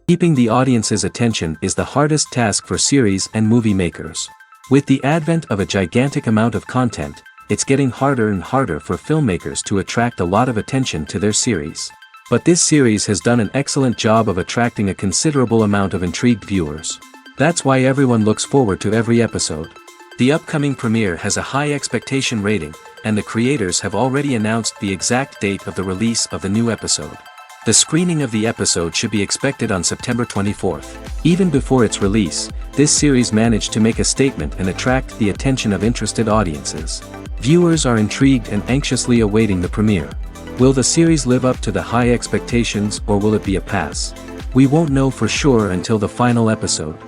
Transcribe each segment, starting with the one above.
Keeping the audience's attention is the hardest task for series and movie makers. With the advent of a gigantic amount of content, it's getting harder and harder for filmmakers to attract a lot of attention to their series. But this series has done an excellent job of attracting a considerable amount of intrigued viewers. That's why everyone looks forward to every episode. The upcoming premiere has a high expectation rating, and the creators have already announced the exact date of the release of the new episode. The screening of the episode should be expected on September 24th. Even before its release, this series managed to make a statement and attract the attention of interested audiences. Viewers are intrigued and anxiously awaiting the premiere. Will the series live up to the high expectations, or will it be a pass? We won't know for sure until the final episode.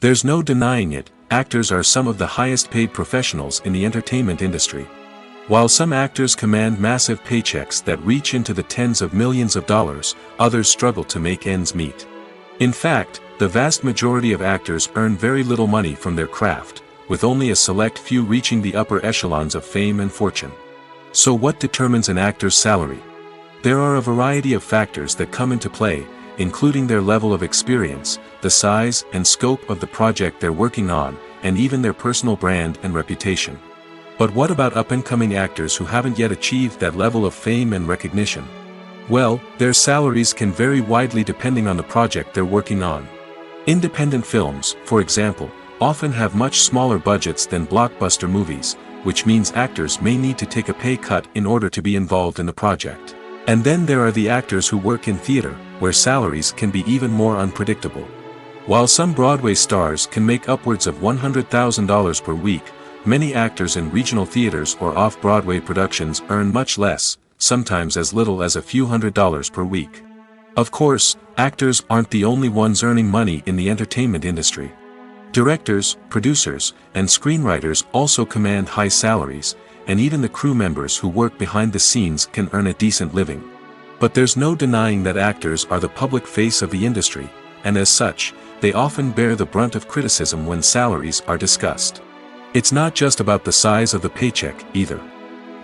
There's no denying it, actors are some of the highest paid professionals in the entertainment industry. While some actors command massive paychecks that reach into the tens of millions of dollars, others struggle to make ends meet. In fact, the vast majority of actors earn very little money from their craft, with only a select few reaching the upper echelons of fame and fortune. So what determines an actor's salary? There are a variety of factors that come into play, including their level of experience, the size and scope of the project they're working on, and even their personal brand and reputation. But what about up-and-coming actors who haven't yet achieved that level of fame and recognition? Well, their salaries can vary widely depending on the project they're working on. Independent films, for example, often have much smaller budgets than blockbuster movies, which means actors may need to take a pay cut in order to be involved in the project. And then there are the actors who work in theater, where salaries can be even more unpredictable. While some Broadway stars can make upwards of $100,000 per week, many actors in regional theaters or off-Broadway productions earn much less, sometimes as little as a few $100s per week. Of course, actors aren't the only ones earning money in the entertainment industry. Directors, producers, and screenwriters also command high salaries, and even the crew members who work behind the scenes can earn a decent living. But there's no denying that actors are the public face of the industry, and as such, they often bear the brunt of criticism when salaries are discussed. It's not just about the size of the paycheck, either.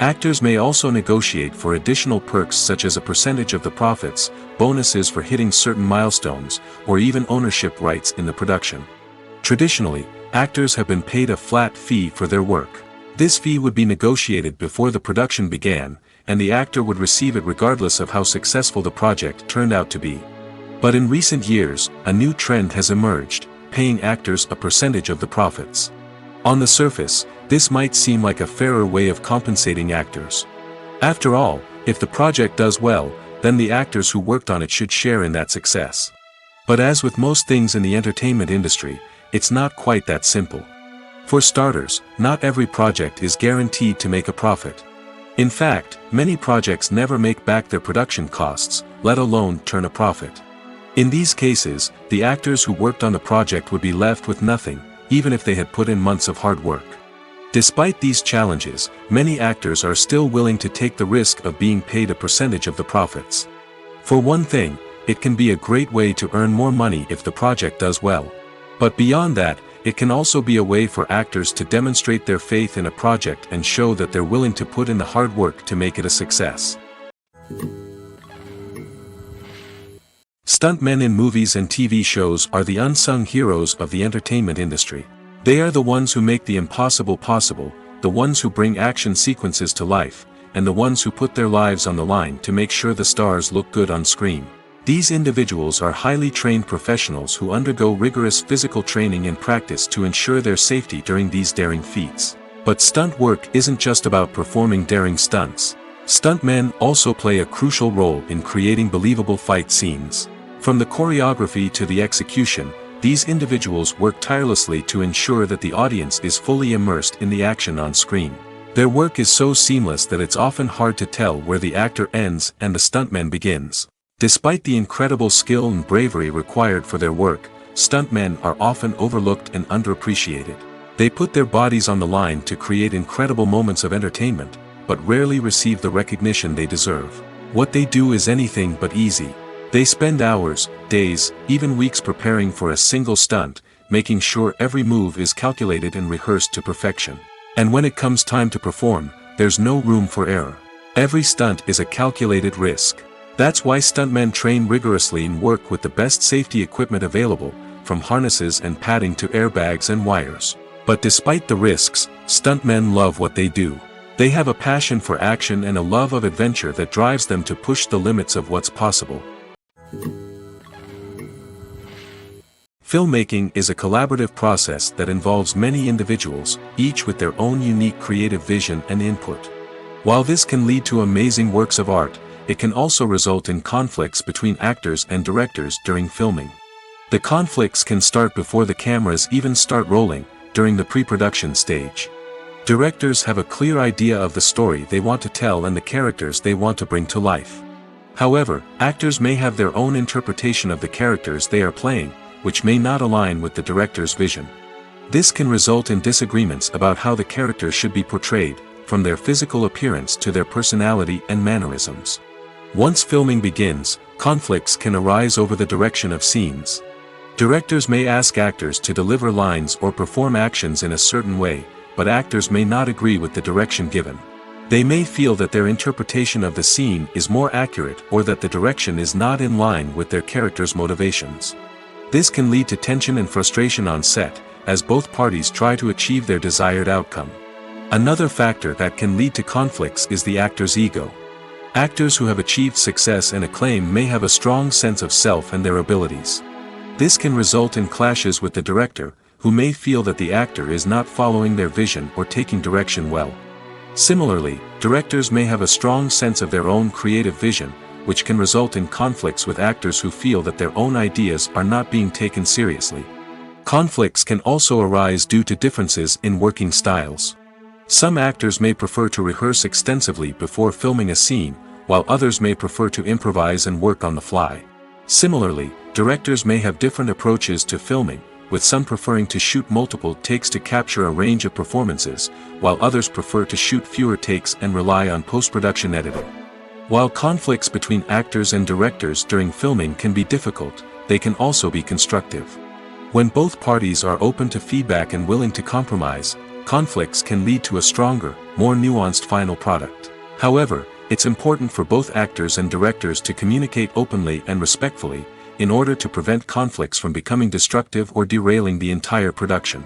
Actors may also negotiate for additional perks such as a percentage of the profits, bonuses for hitting certain milestones, or even ownership rights in the production. Traditionally, actors have been paid a flat fee for their work. This fee would be negotiated before the production began, and the actor would receive it regardless of how successful the project turned out to be. But in recent years, a new trend has emerged, paying actors a percentage of the profits. On the surface, this might seem like a fairer way of compensating actors. After all, if the project does well, then the actors who worked on it should share in that success. But as with most things in the entertainment industry, it's not quite that simple. For starters, not every project is guaranteed to make a profit. In fact, many projects never make back their production costs, let alone turn a profit. In these cases, the actors who worked on the project would be left with nothing, even if they had put in months of hard work. Despite these challenges, many actors are still willing to take the risk of being paid a percentage of the profits. For one thing, it can be a great way to earn more money if the project does well. But beyond that, it can also be a way for actors to demonstrate their faith in a project and show that they're willing to put in the hard work to make it a success. Stuntmen in movies and TV shows are the unsung heroes of the entertainment industry. They are the ones who make the impossible possible, the ones who bring action sequences to life, and the ones who put their lives on the line to make sure the stars look good on screen. These individuals are highly trained professionals who undergo rigorous physical training and practice to ensure their safety during these daring feats. But stunt work isn't just about performing daring stunts. Stuntmen also play a crucial role in creating believable fight scenes. From the choreography to the execution, these individuals work tirelessly to ensure that the audience is fully immersed in the action on screen. Their work is so seamless that it's often hard to tell where the actor ends and the stuntman begins. Despite the incredible skill and bravery required for their work, stuntmen are often overlooked and underappreciated. They put their bodies on the line to create incredible moments of entertainment, but rarely receive the recognition they deserve. What they do is anything but easy. They spend hours, days, even weeks preparing for a single stunt, making sure every move is calculated and rehearsed to perfection. And when it comes time to perform, there's no room for error. Every stunt is a calculated risk. That's why stuntmen train rigorously and work with the best safety equipment available, from harnesses and padding to airbags and wires. But despite the risks, stuntmen love what they do. They have a passion for action and a love of adventure that drives them to push the limits of what's possible. Filmmaking is a collaborative process that involves many individuals, each with their own unique creative vision and input. While this can lead to amazing works of art, it can also result in conflicts between actors and directors during filming. The conflicts can start before the cameras even start rolling, during the pre-production stage. Directors have a clear idea of the story they want to tell and the characters they want to bring to life. However, actors may have their own interpretation of the characters they are playing, which may not align with the director's vision. This can result in disagreements about how the characters should be portrayed, from their physical appearance to their personality and mannerisms. Once filming begins, conflicts can arise over the direction of scenes. Directors may ask actors to deliver lines or perform actions in a certain way, but actors may not agree with the direction given. They may feel that their interpretation of the scene is more accurate or that the direction is not in line with their character's motivations. This can lead to tension and frustration on set, as both parties try to achieve their desired outcome. Another factor that can lead to conflicts is the actor's ego. Actors who have achieved success and acclaim may have a strong sense of self and their abilities. This can result in clashes with the director, who may feel that the actor is not following their vision or taking direction well. Similarly, directors may have a strong sense of their own creative vision, which can result in conflicts with actors who feel that their own ideas are not being taken seriously. Conflicts can also arise due to differences in working styles. Some actors may prefer to rehearse extensively before filming a scene, while others may prefer to improvise and work on the fly. Similarly, directors may have different approaches to filming, with some preferring to shoot multiple takes to capture a range of performances, while others prefer to shoot fewer takes and rely on post-production editing. While conflicts between actors and directors during filming can be difficult, they can also be constructive. When both parties are open to feedback and willing to compromise, conflicts can lead to a stronger, more nuanced final product. However, it's important for both actors and directors to communicate openly and respectfully, in order to prevent conflicts from becoming destructive or derailing the entire production.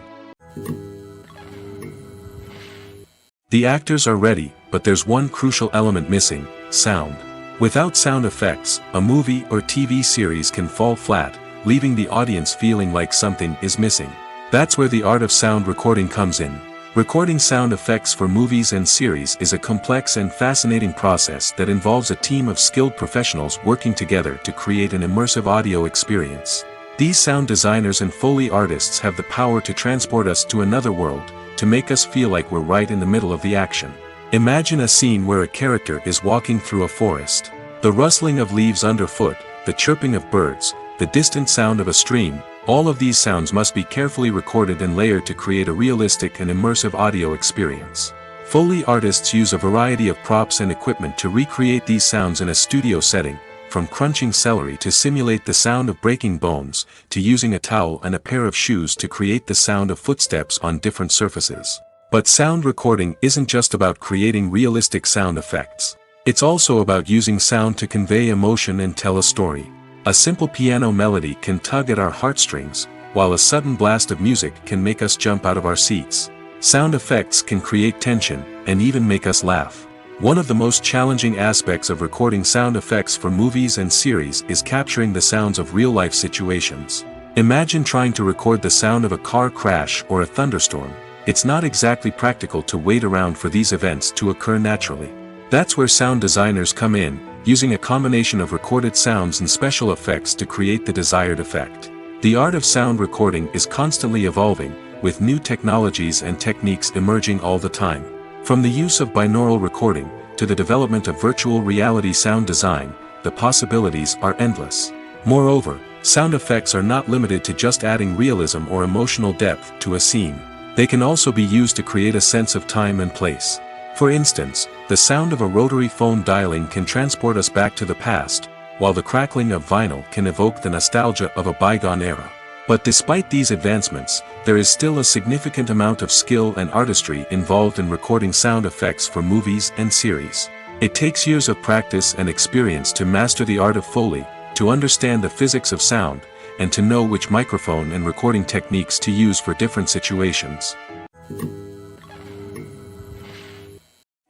The actors are ready, but there's one crucial element missing: sound. Without sound effects, a movie or TV series can fall flat, leaving the audience feeling like something is missing. That's where the art of sound recording comes in. Recording sound effects for movies and series is a complex and fascinating process that involves a team of skilled professionals working together to create an immersive audio experience. These sound designers and Foley artists have the power to transport us to another world, to make us feel like we're right in the middle of the action. Imagine a scene where a character is walking through a forest. The rustling of leaves underfoot, the chirping of birds, the distant sound of a stream, all of these sounds must be carefully recorded and layered to create a realistic and immersive audio experience. Foley artists use a variety of props and equipment to recreate these sounds in a studio setting, from crunching celery to simulate the sound of breaking bones, to using a towel and a pair of shoes to create the sound of footsteps on different surfaces. But sound recording isn't just about creating realistic sound effects. It's also about using sound to convey emotion and tell a story. A simple piano melody can tug at our heartstrings, while a sudden blast of music can make us jump out of our seats. Sound effects can create tension, and even make us laugh. One of the most challenging aspects of recording sound effects for movies and series is capturing the sounds of real-life situations. Imagine trying to record the sound of a car crash or a thunderstorm. It's not exactly practical to wait around for these events to occur naturally. That's where sound designers come in, using a combination of recorded sounds and special effects to create the desired effect. The art of sound recording is constantly evolving, with new technologies and techniques emerging all the time. From the use of binaural recording, to the development of virtual reality sound design, the possibilities are endless. Moreover, sound effects are not limited to just adding realism or emotional depth to a scene. They can also be used to create a sense of time and place. For instance, the sound of a rotary phone dialing can transport us back to the past, while the crackling of vinyl can evoke the nostalgia of a bygone era. But despite these advancements, there is still a significant amount of skill and artistry involved in recording sound effects for movies and series. It takes years of practice and experience to master the art of Foley, to understand the physics of sound, and to know which microphone and recording techniques to use for different situations.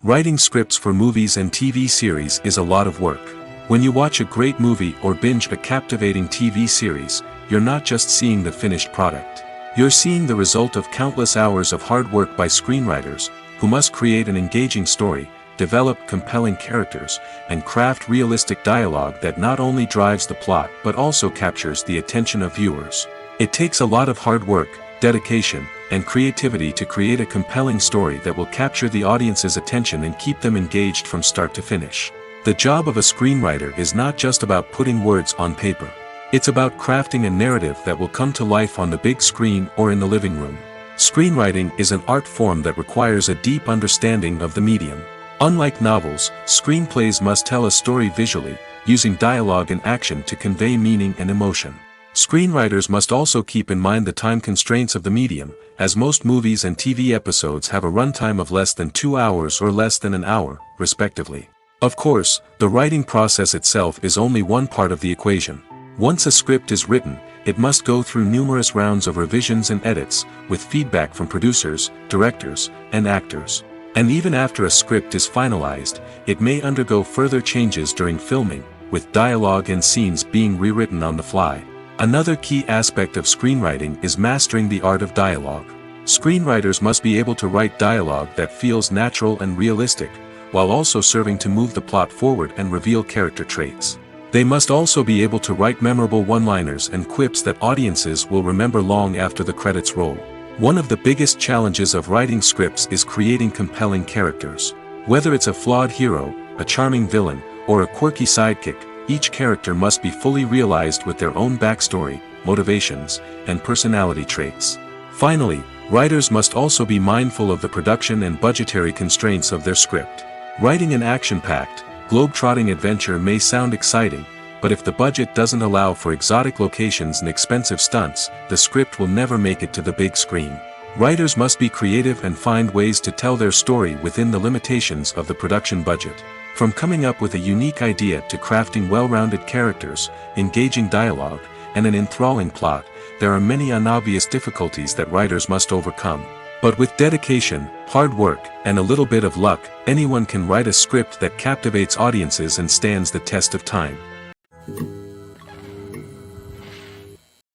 Writing scripts for movies and TV series is a lot of work. When you watch a great movie or binge a captivating TV series, you're not just seeing the finished product. You're seeing the result of countless hours of hard work by screenwriters, who must create an engaging story, develop compelling characters, and craft realistic dialogue that not only drives the plot but also captures the attention of viewers. It takes a lot of hard work, dedication, and creativity to create a compelling story that will capture the audience's attention and keep them engaged from start to finish. The job of a screenwriter is not just about putting words on paper. It's about crafting a narrative that will come to life on the big screen or in the living room. Screenwriting is an art form that requires a deep understanding of the medium. Unlike novels, screenplays must tell a story visually, using dialogue and action to convey meaning and emotion. Screenwriters must also keep in mind the time constraints of the medium, as most movies and TV episodes have a runtime of less than 2 hours or less than an hour, respectively. Of course, the writing process itself is only one part of the equation. Once a script is written, it must go through numerous rounds of revisions and edits, with feedback from producers, directors, and actors. And even after a script is finalized, it may undergo further changes during filming, with dialogue and scenes being rewritten on the fly. Another key aspect of screenwriting is mastering the art of dialogue. Screenwriters must be able to write dialogue that feels natural and realistic, while also serving to move the plot forward and reveal character traits. They must also be able to write memorable one-liners and quips that audiences will remember long after the credits roll. One of the biggest challenges of writing scripts is creating compelling characters. Whether it's a flawed hero, a charming villain, or a quirky sidekick, each character must be fully realized with their own backstory, motivations, and personality traits. Finally, writers must also be mindful of the production and budgetary constraints of their script. Writing an action-packed, globe-trotting adventure may sound exciting, but if the budget doesn't allow for exotic locations and expensive stunts, the script will never make it to the big screen. Writers must be creative and find ways to tell their story within the limitations of the production budget. From coming up with a unique idea to crafting well-rounded characters, engaging dialogue, and an enthralling plot, there are many unobvious difficulties that writers must overcome. But with dedication, hard work, and a little bit of luck, anyone can write a script that captivates audiences and stands the test of time.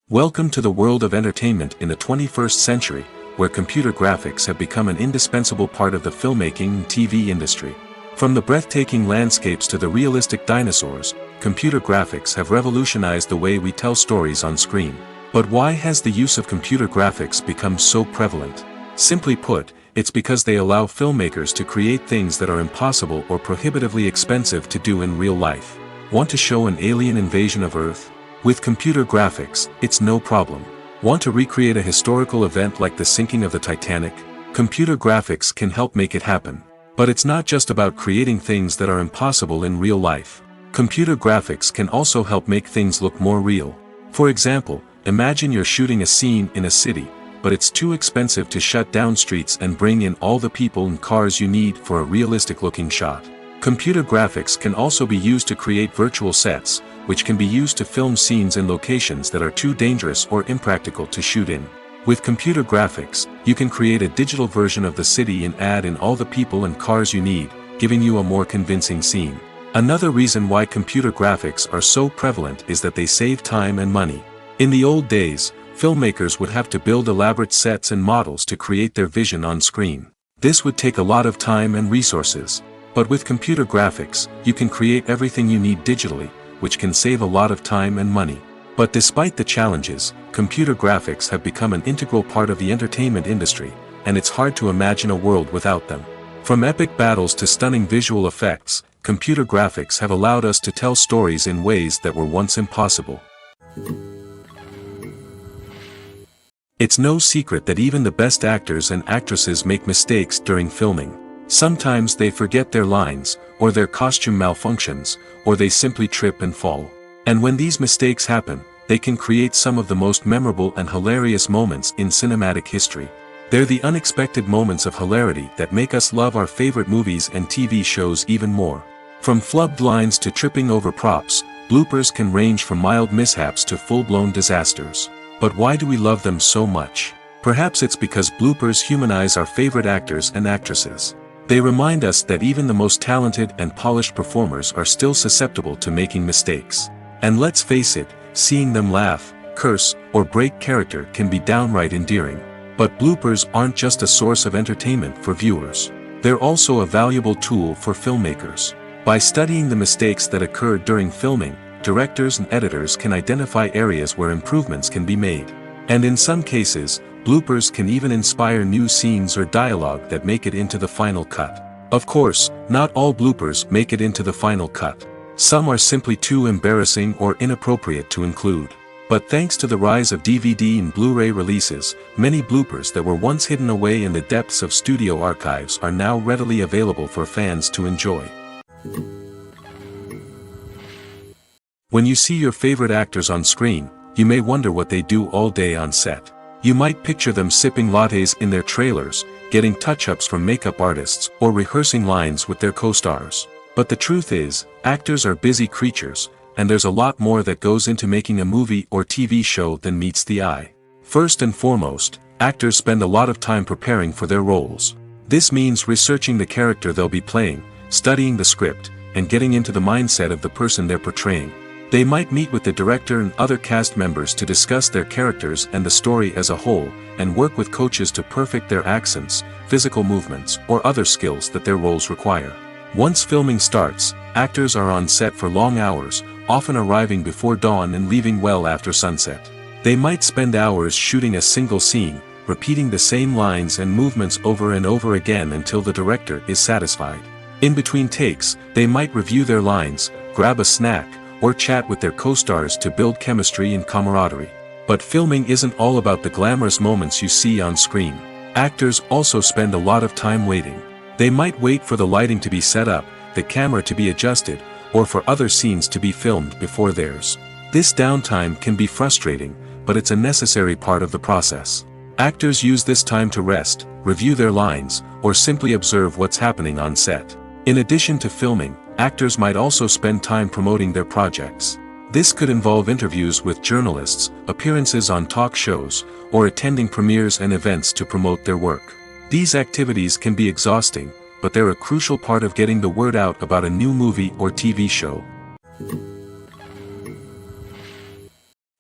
Welcome to the world of entertainment in the 21st century, where computer graphics have become an indispensable part of the filmmaking and TV industry. From the breathtaking landscapes to the realistic dinosaurs, computer graphics have revolutionized the way we tell stories on screen. But why has the use of computer graphics become so prevalent? Simply put, it's because they allow filmmakers to create things that are impossible or prohibitively expensive to do in real life. Want to show an alien invasion of Earth? With computer graphics, it's no problem. Want to recreate a historical event like the sinking of the Titanic? Computer graphics can help make it happen. But it's not just about creating things that are impossible in real life. Computer graphics can also help make things look more real. For example, imagine you're shooting a scene in a city, but it's too expensive to shut down streets and bring in all the people and cars you need for a realistic-looking shot. Computer graphics can also be used to create virtual sets, which can be used to film scenes in locations that are too dangerous or impractical to shoot in. With computer graphics, you can create a digital version of the city and add in all the people and cars you need, giving you a more convincing scene. Another reason why computer graphics are so prevalent is that they save time and money. In the old days, filmmakers would have to build elaborate sets and models to create their vision on screen. This would take a lot of time and resources. But with computer graphics, you can create everything you need digitally, which can save a lot of time and money. But despite the challenges, computer graphics have become an integral part of the entertainment industry, and it's hard to imagine a world without them. From epic battles to stunning visual effects, computer graphics have allowed us to tell stories in ways that were once impossible. It's no secret that even the best actors and actresses make mistakes during filming. Sometimes they forget their lines, or their costume malfunctions, or they simply trip and fall. And when these mistakes happen, they can create some of the most memorable and hilarious moments in cinematic history. They're the unexpected moments of hilarity that make us love our favorite movies and TV shows even more. From flubbed lines to tripping over props, bloopers can range from mild mishaps to full-blown disasters. But why do we love them so much? Perhaps it's because bloopers humanize our favorite actors and actresses. They remind us that even the most talented and polished performers are still susceptible to making mistakes. And let's face it, seeing them laugh, curse, or break character can be downright endearing. But bloopers aren't just a source of entertainment for viewers. They're also a valuable tool for filmmakers. By studying the mistakes that occur during filming, directors and editors can identify areas where improvements can be made. And in some cases, bloopers can even inspire new scenes or dialogue that make it into the final cut. Of course, not all bloopers make it into the final cut. Some are simply too embarrassing or inappropriate to include. But thanks to the rise of DVD and Blu-ray releases, many bloopers that were once hidden away in the depths of studio archives are now readily available for fans to enjoy. When you see your favorite actors on screen, you may wonder what they do all day on set. You might picture them sipping lattes in their trailers, getting touch-ups from makeup artists, or rehearsing lines with their co-stars. But the truth is, actors are busy creatures, and there's a lot more that goes into making a movie or TV show than meets the eye. First and foremost, actors spend a lot of time preparing for their roles. This means researching the character they'll be playing, studying the script, and getting into the mindset of the person they're portraying. They might meet with the director and other cast members to discuss their characters and the story as a whole, and work with coaches to perfect their accents, physical movements, or other skills that their roles require. Once filming starts, actors are on set for long hours, often arriving before dawn and leaving well after sunset. They might spend hours shooting a single scene, repeating the same lines and movements over and over again until the director is satisfied. In between takes, they might review their lines, grab a snack, or chat with their co-stars to build chemistry and camaraderie. But filming isn't all about the glamorous moments you see on screen. Actors also spend a lot of time waiting. They might wait for the lighting to be set up, the camera to be adjusted, or for other scenes to be filmed before theirs. This downtime can be frustrating, but it's a necessary part of the process. Actors use this time to rest, review their lines, or simply observe what's happening on set. In addition to filming, actors might also spend time promoting their projects. This could involve interviews with journalists, appearances on talk shows, or attending premieres and events to promote their work. These activities can be exhausting, but they're a crucial part of getting the word out about a new movie or TV show.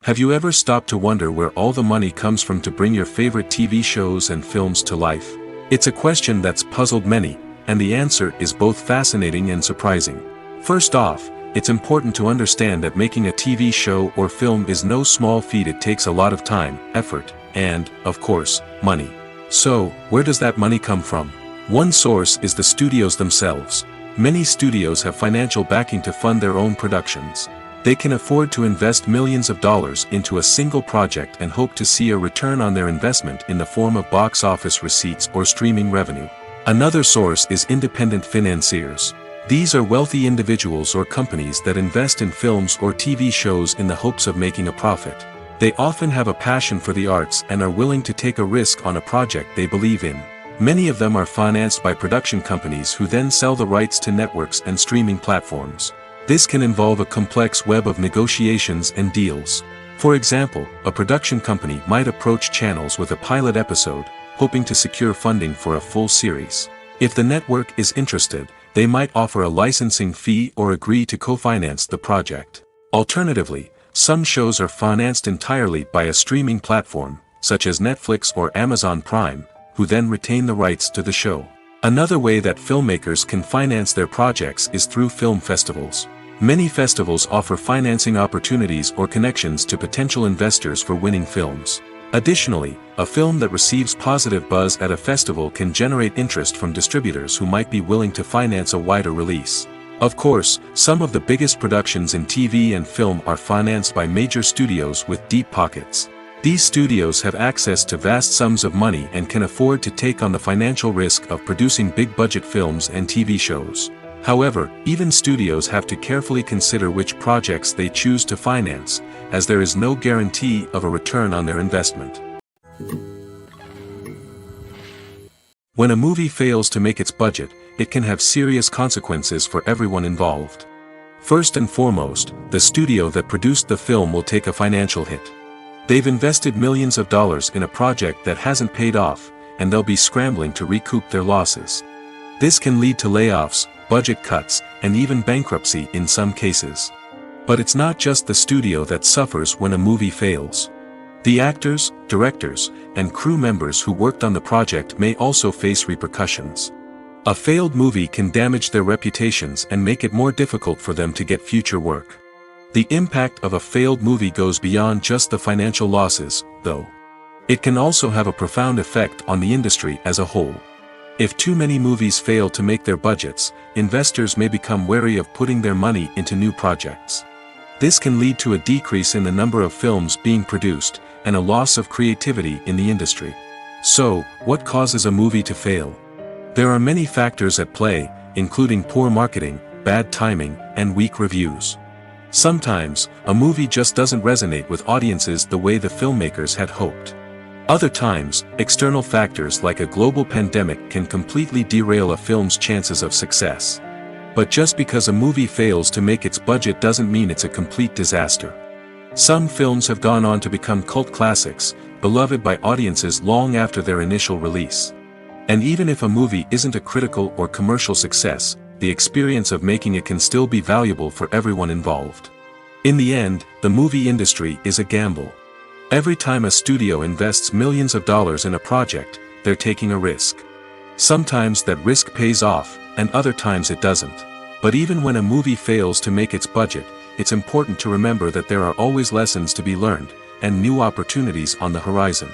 Have you ever stopped to wonder where all the money comes from to bring your favorite TV shows and films to life? It's a question that's puzzled many, and the answer is both fascinating and surprising. First off, it's important to understand that making a TV show or film is no small feat. It takes a lot of time, effort, and, of course, money. So, where does that money come from? One source is the studios themselves. Many studios have financial backing to fund their own productions. They can afford to invest millions of dollars into a single project and hope to see a return on their investment in the form of box office receipts or streaming revenue. Another source is independent financiers. These are wealthy individuals or companies that invest in films or TV shows in the hopes of making a profit. They often have a passion for the arts and are willing to take a risk on a project they believe in. Many of them are financed by production companies who then sell the rights to networks and streaming platforms. This can involve a complex web of negotiations and deals. For example, a production company might approach channels with a pilot episode, hoping to secure funding for a full series. If the network is interested, they might offer a licensing fee or agree to co-finance the project. Alternatively, some shows are financed entirely by a streaming platform, such as Netflix or Amazon Prime, who then retain the rights to the show. Another way that filmmakers can finance their projects is through film festivals. Many festivals offer financing opportunities or connections to potential investors for winning films. Additionally, a film that receives positive buzz at a festival can generate interest from distributors who might be willing to finance a wider release. Of course, some of the biggest productions in TV and film are financed by major studios with deep pockets. These studios have access to vast sums of money and can afford to take on the financial risk of producing big-budget films and TV shows. However, even studios have to carefully consider which projects they choose to finance, as there is no guarantee of a return on their investment. When a movie fails to make its budget, it can have serious consequences for everyone involved. First and foremost, the studio that produced the film will take a financial hit. They've invested millions of dollars in a project that hasn't paid off, and they'll be scrambling to recoup their losses. This can lead to layoffs, budget cuts, and even bankruptcy in some cases. But it's not just the studio that suffers when a movie fails. The actors, directors, and crew members who worked on the project may also face repercussions. A failed movie can damage their reputations and make it more difficult for them to get future work. The impact of a failed movie goes beyond just the financial losses, though. It can also have a profound effect on the industry as a whole. If too many movies fail to make their budgets, investors may become wary of putting their money into new projects. This can lead to a decrease in the number of films being produced, and a loss of creativity in the industry. So, what causes a movie to fail? There are many factors at play, including poor marketing, bad timing, and weak reviews. Sometimes, a movie just doesn't resonate with audiences the way the filmmakers had hoped. Other times, external factors like a global pandemic can completely derail a film's chances of success. But just because a movie fails to make its budget doesn't mean it's a complete disaster. Some films have gone on to become cult classics, beloved by audiences long after their initial release. And even if a movie isn't a critical or commercial success, the experience of making it can still be valuable for everyone involved. In the end, the movie industry is a gamble. Every time a studio invests millions of dollars in a project, they're taking a risk. Sometimes that risk pays off, and other times it doesn't. But even when a movie fails to make its budget, it's important to remember that there are always lessons to be learned, and new opportunities on the horizon.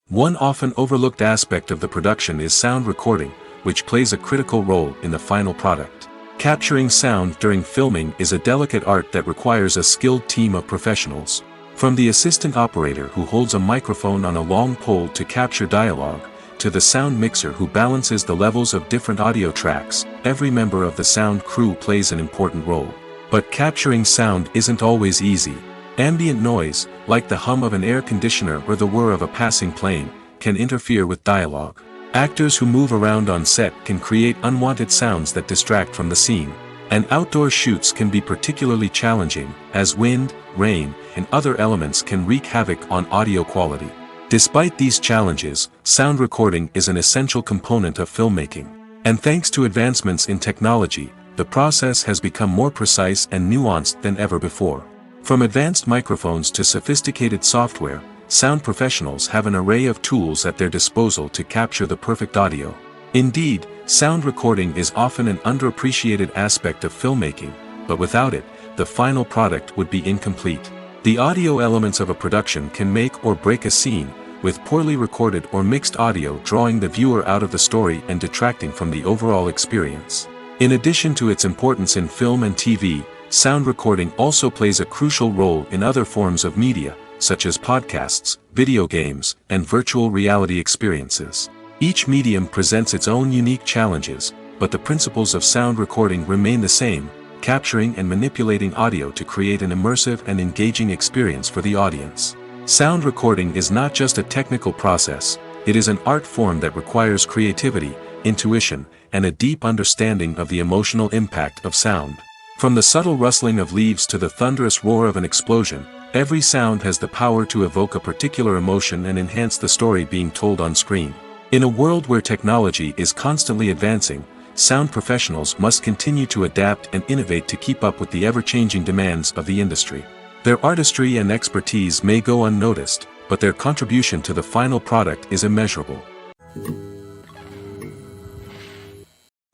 One often overlooked aspect of the production is sound recording, which plays a critical role in the final product. Capturing sound during filming is a delicate art that requires a skilled team of professionals. From the assistant operator who holds a microphone on a long pole to capture dialogue, to the sound mixer who balances the levels of different audio tracks, every member of the sound crew plays an important role. But capturing sound isn't always easy. Ambient noise, like the hum of an air conditioner or the whir of a passing plane, can interfere with dialogue. Actors who move around on set can create unwanted sounds that distract from the scene. And outdoor shoots can be particularly challenging, as wind, rain, and other elements can wreak havoc on audio quality. Despite these challenges, sound recording is an essential component of filmmaking. And thanks to advancements in technology, the process has become more precise and nuanced than ever before. From advanced microphones to sophisticated software, sound professionals have an array of tools at their disposal to capture the perfect audio. Indeed, sound recording is often an underappreciated aspect of filmmaking, but without it, the final product would be incomplete. The audio elements of a production can make or break a scene, with poorly recorded or mixed audio drawing the viewer out of the story and detracting from the overall experience. In addition to its importance in film and TV, sound recording also plays a crucial role in other forms of media, such as podcasts, video games, and virtual reality experiences. Each medium presents its own unique challenges, but the principles of sound recording remain the same, capturing and manipulating audio to create an immersive and engaging experience for the audience. Sound recording is not just a technical process, it is an art form that requires creativity, intuition, and a deep understanding of the emotional impact of sound. From the subtle rustling of leaves to the thunderous roar of an explosion, every sound has the power to evoke a particular emotion and enhance the story being told on screen. In a world where technology is constantly advancing, sound professionals must continue to adapt and innovate to keep up with the ever-changing demands of the industry. Their artistry and expertise may go unnoticed, but their contribution to the final product is immeasurable.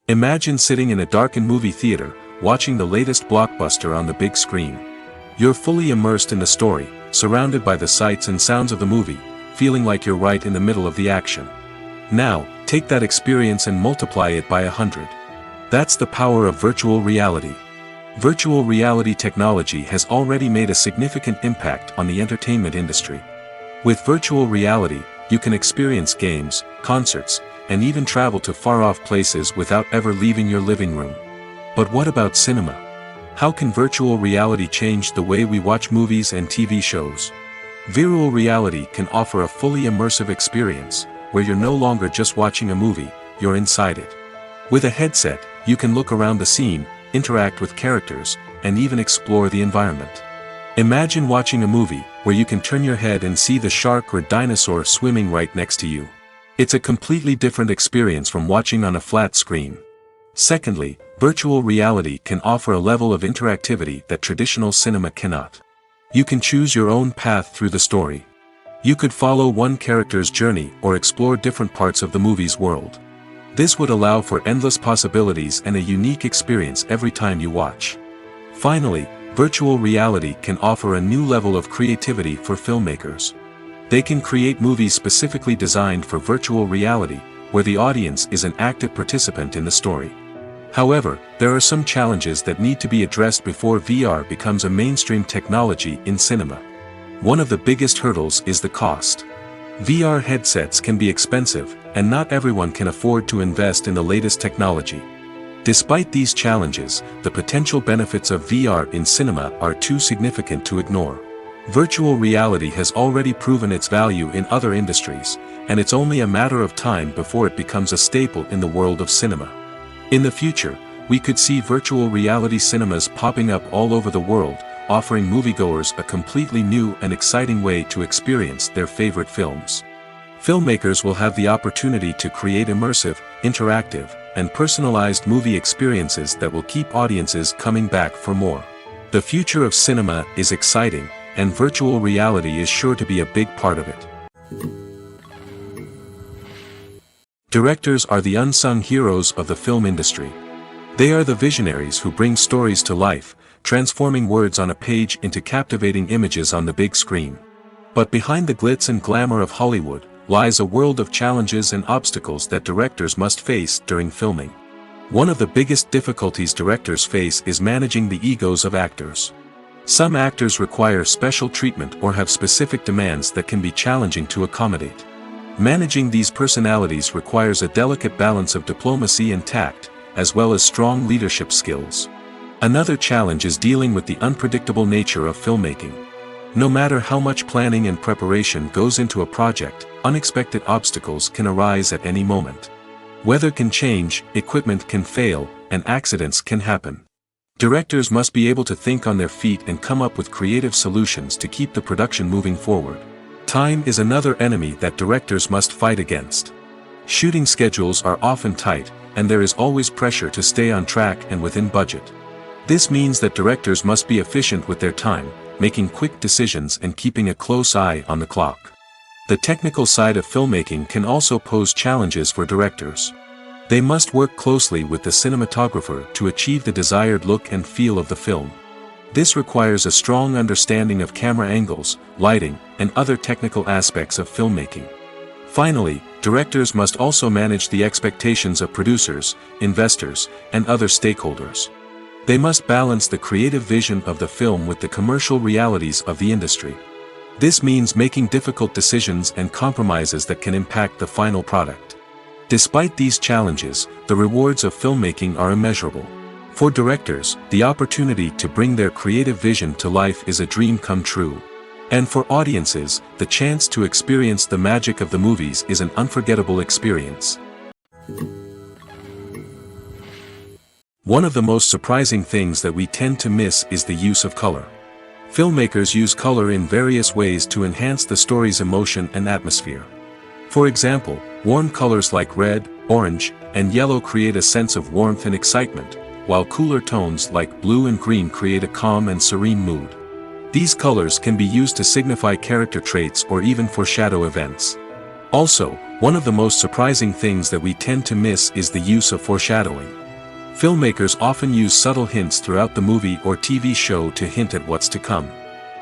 Imagine sitting in a darkened movie theater, watching the latest blockbuster on the big screen. You're fully immersed in the story, surrounded by the sights and sounds of the movie, feeling like you're right in the middle of the action. Now, take that experience and multiply it by 100. That's the power of virtual reality. Virtual reality technology has already made a significant impact on the entertainment industry. With virtual reality, you can experience games, concerts, and even travel to far-off places without ever leaving your living room. But what about cinema? How can virtual reality change the way we watch movies and TV shows? Virtual reality can offer a fully immersive experience, where you're no longer just watching a movie, you're inside it. With a headset, you can look around the scene, interact with characters, and even explore the environment. Imagine watching a movie, where you can turn your head and see the shark or dinosaur swimming right next to you. It's a completely different experience from watching on a flat screen. Secondly, virtual reality can offer a level of interactivity that traditional cinema cannot. You can choose your own path through the story. You could follow one character's journey or explore different parts of the movie's world. This would allow for endless possibilities and a unique experience every time you watch. Finally, virtual reality can offer a new level of creativity for filmmakers. They can create movies specifically designed for virtual reality, where the audience is an active participant in the story. However, there are some challenges that need to be addressed before VR becomes a mainstream technology in cinema. One of the biggest hurdles is the cost. VR headsets can be expensive, and not everyone can afford to invest in the latest technology. Despite these challenges, the potential benefits of VR in cinema are too significant to ignore. Virtual reality has already proven its value in other industries, and it's only a matter of time before it becomes a staple in the world of cinema. In the future, we could see virtual reality cinemas popping up all over the world, offering moviegoers a completely new and exciting way to experience their favorite films. Filmmakers will have the opportunity to create immersive, interactive, and personalized movie experiences that will keep audiences coming back for more. The future of cinema is exciting, and virtual reality is sure to be a big part of it. Directors are the unsung heroes of the film industry. They are the visionaries who bring stories to life, transforming words on a page into captivating images on the big screen. But behind the glitz and glamour of Hollywood, lies a world of challenges and obstacles that directors must face during filming. One of the biggest difficulties directors face is managing the egos of actors. Some actors require special treatment or have specific demands that can be challenging to accommodate. Managing these personalities requires a delicate balance of diplomacy and tact, as well as strong leadership skills. Another challenge is dealing with the unpredictable nature of filmmaking. No matter how much planning and preparation goes into a project, unexpected obstacles can arise at any moment. Weather can change, equipment can fail, and accidents can happen. Directors must be able to think on their feet and come up with creative solutions to keep the production moving forward. Time is another enemy that directors must fight against. Shooting schedules are often tight, and there is always pressure to stay on track and within budget. This means that directors must be efficient with their time, making quick decisions and keeping a close eye on the clock. The technical side of filmmaking can also pose challenges for directors. They must work closely with the cinematographer to achieve the desired look and feel of the film. This requires a strong understanding of camera angles, lighting, and other technical aspects of filmmaking. Finally, directors must also manage the expectations of producers, investors, and other stakeholders. They must balance the creative vision of the film with the commercial realities of the industry. This means making difficult decisions and compromises that can impact the final product. Despite these challenges, the rewards of filmmaking are immeasurable. For directors, the opportunity to bring their creative vision to life is a dream come true. And for audiences, the chance to experience the magic of the movies is an unforgettable experience. One of the most surprising things that we tend to miss is the use of color. Filmmakers use color in various ways to enhance the story's emotion and atmosphere. For example, warm colors like red, orange, and yellow create a sense of warmth and excitement, while cooler tones like blue and green create a calm and serene mood. These colors can be used to signify character traits or even foreshadow events. Also, one of the most surprising things that we tend to miss is the use of foreshadowing. Filmmakers often use subtle hints throughout the movie or TV show to hint at what's to come.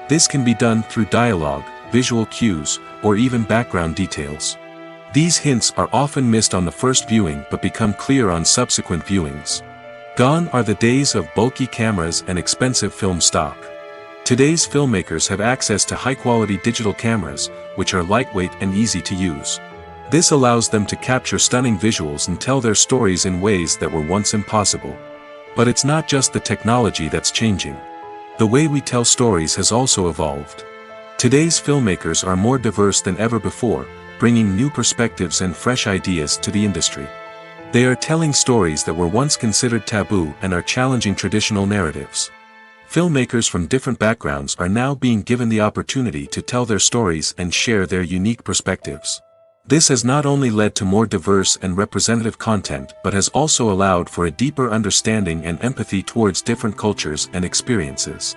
This can be done through dialogue, visual cues, or even background details. These hints are often missed on the first viewing but become clear on subsequent viewings. Gone are the days of bulky cameras and expensive film stock. Today's filmmakers have access to high-quality digital cameras, which are lightweight and easy to use. This allows them to capture stunning visuals and tell their stories in ways that were once impossible. But it's not just the technology that's changing. The way we tell stories has also evolved. Today's filmmakers are more diverse than ever before, bringing new perspectives and fresh ideas to the industry. They are telling stories that were once considered taboo and are challenging traditional narratives. Filmmakers from different backgrounds are now being given the opportunity to tell their stories and share their unique perspectives. This has not only led to more diverse and representative content but has also allowed for a deeper understanding and empathy towards different cultures and experiences.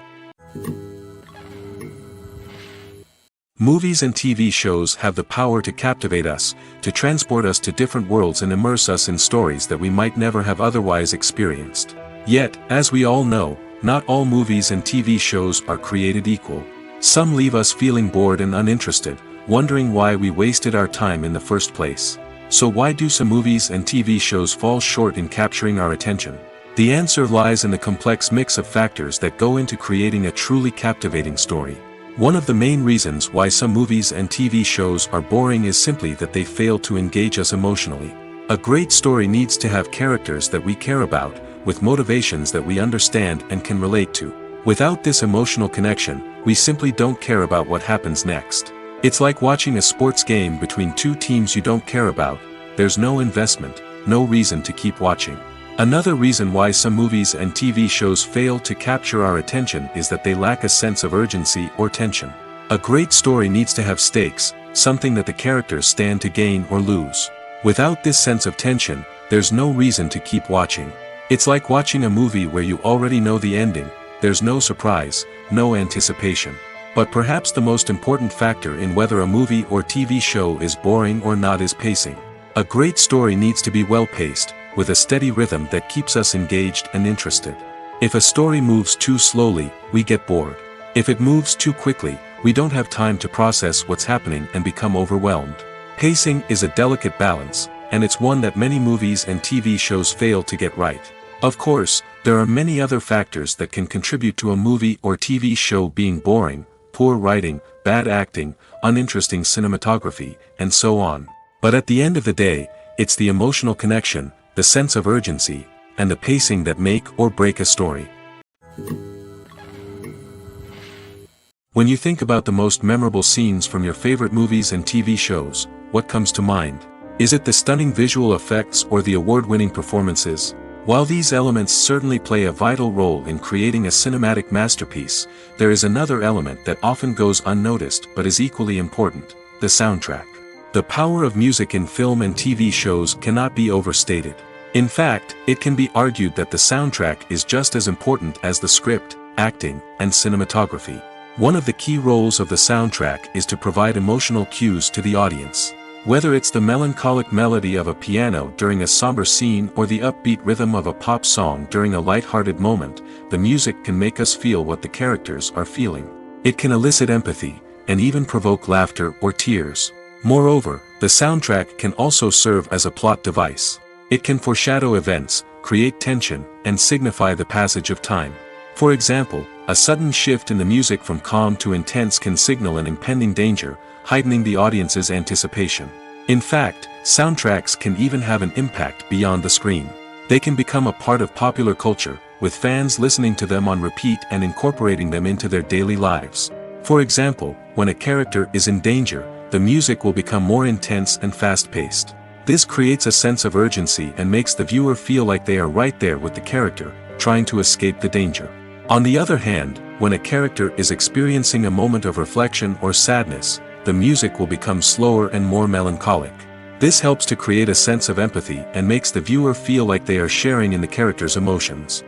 Movies and TV shows have the power to captivate us, to transport us to different worlds and immerse us in stories that we might never have otherwise experienced. Yet, as we all know, not all movies and TV shows are created equal. Some leave us feeling bored and uninterested, wondering why we wasted our time in the first place. So why do some movies and TV shows fall short in capturing our attention? The answer lies in the complex mix of factors that go into creating a truly captivating story. One of the main reasons why some movies and TV shows are boring is simply that they fail to engage us emotionally. A great story needs to have characters that we care about, with motivations that we understand and can relate to. Without this emotional connection, we simply don't care about what happens next. It's like watching a sports game between two teams you don't care about. There's no investment, no reason to keep watching. Another reason why some movies and TV shows fail to capture our attention is that they lack a sense of urgency or tension. A great story needs to have stakes, something that the characters stand to gain or lose. Without this sense of tension, there's no reason to keep watching. It's like watching a movie where you already know the ending. There's no surprise, no anticipation. But perhaps the most important factor in whether a movie or TV show is boring or not is pacing. A great story needs to be well-paced, with a steady rhythm that keeps us engaged and interested. If a story moves too slowly, we get bored. If it moves too quickly, we don't have time to process what's happening and become overwhelmed. Pacing is a delicate balance, and it's one that many movies and TV shows fail to get right. Of course, there are many other factors that can contribute to a movie or TV show being boring: poor writing, bad acting, uninteresting cinematography, and so on. But at the end of the day, it's the emotional connection, the sense of urgency, and the pacing that make or break a story. When you think about the most memorable scenes from your favorite movies and TV shows, what comes to mind? Is it the stunning visual effects or the award-winning performances? While these elements certainly play a vital role in creating a cinematic masterpiece, there is another element that often goes unnoticed but is equally important: the soundtrack. The power of music in film and TV shows cannot be overstated. In fact, it can be argued that the soundtrack is just as important as the script, acting, and cinematography. One of the key roles of the soundtrack is to provide emotional cues to the audience. Whether it's the melancholic melody of a piano during a somber scene or the upbeat rhythm of a pop song during a light-hearted moment, the music can make us feel what the characters are feeling. It can elicit empathy, and even provoke laughter or tears. Moreover, the soundtrack can also serve as a plot device. It can foreshadow events, create tension, and signify the passage of time. For example, a sudden shift in the music from calm to intense can signal an impending danger, heightening the audience's anticipation. In fact, soundtracks can even have an impact beyond the screen. They can become a part of popular culture, with fans listening to them on repeat and incorporating them into their daily lives. For example, when a character is in danger, the music will become more intense and fast-paced. This creates a sense of urgency and makes the viewer feel like they are right there with the character, trying to escape the danger. On the other hand, when a character is experiencing a moment of reflection or sadness, the music will become slower and more melancholic. This helps to create a sense of empathy and makes the viewer feel like they are sharing in the character's emotions.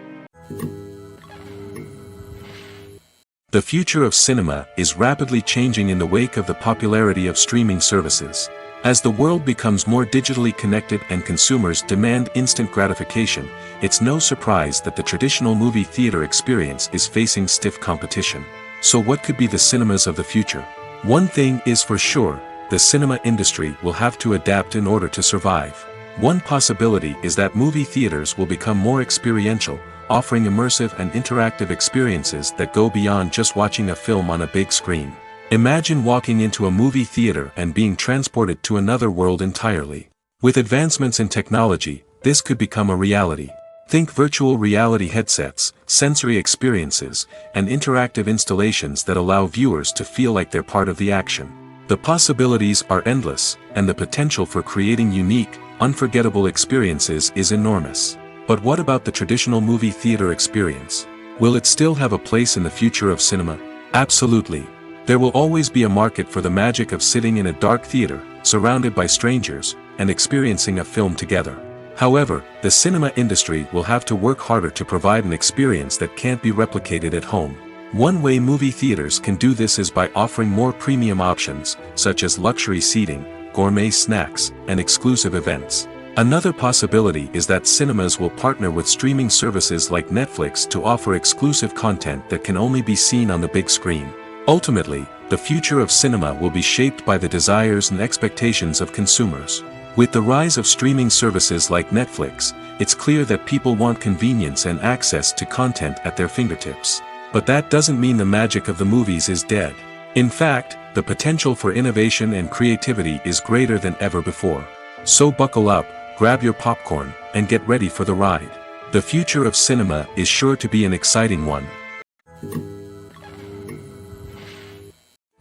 The future of cinema is rapidly changing in the wake of the popularity of streaming services. As the world becomes more digitally connected and consumers demand instant gratification, it's no surprise that the traditional movie theater experience is facing stiff competition. So what could be the cinemas of the future? One thing is for sure: the cinema industry will have to adapt in order to survive. One possibility is that movie theaters will become more experiential, offering immersive and interactive experiences that go beyond just watching a film on a big screen. Imagine walking into a movie theater and being transported to another world entirely. With advancements in technology, this could become a reality. Think virtual reality headsets, sensory experiences, and interactive installations that allow viewers to feel like they're part of the action. The possibilities are endless, and the potential for creating unique, unforgettable experiences is enormous. But what about the traditional movie theater experience? Will it still have a place in the future of cinema? Absolutely. There will always be a market for the magic of sitting in a dark theater, surrounded by strangers, and experiencing a film together. However, the cinema industry will have to work harder to provide an experience that can't be replicated at home. One way movie theaters can do this is by offering more premium options, such as luxury seating, gourmet snacks, and exclusive events. Another possibility is that cinemas will partner with streaming services like Netflix to offer exclusive content that can only be seen on the big screen. Ultimately, the future of cinema will be shaped by the desires and expectations of consumers. With the rise of streaming services like Netflix, it's clear that people want convenience and access to content at their fingertips. But that doesn't mean the magic of the movies is dead. In fact, the potential for innovation and creativity is greater than ever before. So buckle up, grab your popcorn, and get ready for the ride. The future of cinema is sure to be an exciting one.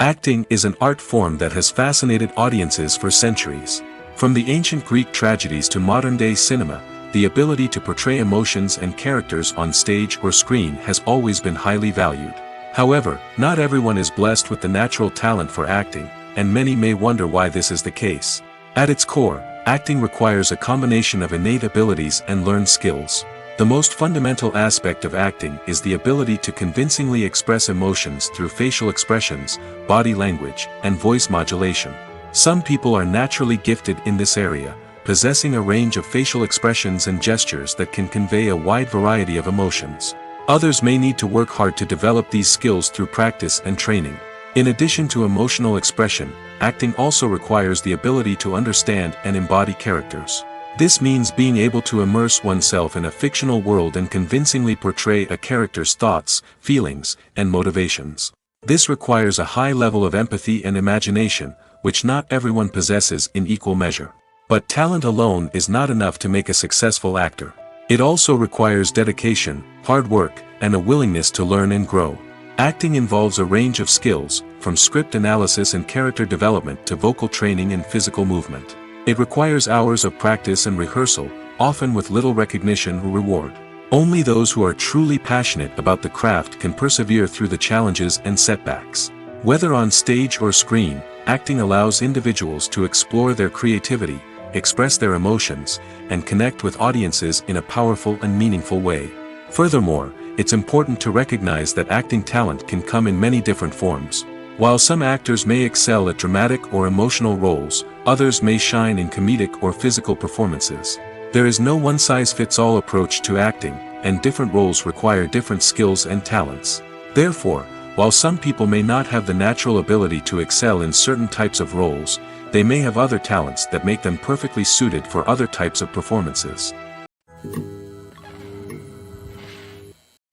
Acting is an art form that has fascinated audiences for centuries. From the ancient Greek tragedies to modern-day cinema, the ability to portray emotions and characters on stage or screen has always been highly valued. However, not everyone is blessed with the natural talent for acting, and many may wonder why this is the case. At its core, acting requires a combination of innate abilities and learned skills. The most fundamental aspect of acting is the ability to convincingly express emotions through facial expressions, body language, and voice modulation. Some people are naturally gifted in this area, possessing a range of facial expressions and gestures that can convey a wide variety of emotions. Others may need to work hard to develop these skills through practice and training. In addition to emotional expression, acting also requires the ability to understand and embody characters. This means being able to immerse oneself in a fictional world and convincingly portray a character's thoughts, feelings, and motivations. This requires a high level of empathy and imagination, which not everyone possesses in equal measure. But talent alone is not enough to make a successful actor. It also requires dedication, hard work, and a willingness to learn and grow. Acting involves a range of skills, from script analysis and character development to vocal training and physical movement. It requires hours of practice and rehearsal, often with little recognition or reward. Only those who are truly passionate about the craft can persevere through the challenges and setbacks. Whether on stage or screen, acting allows individuals to explore their creativity, express their emotions, and connect with audiences in a powerful and meaningful way. Furthermore, it's important to recognize that acting talent can come in many different forms. While some actors may excel at dramatic or emotional roles, others may shine in comedic or physical performances. There is no one-size-fits-all approach to acting, and different roles require different skills and talents. Therefore, while some people may not have the natural ability to excel in certain types of roles, they may have other talents that make them perfectly suited for other types of performances.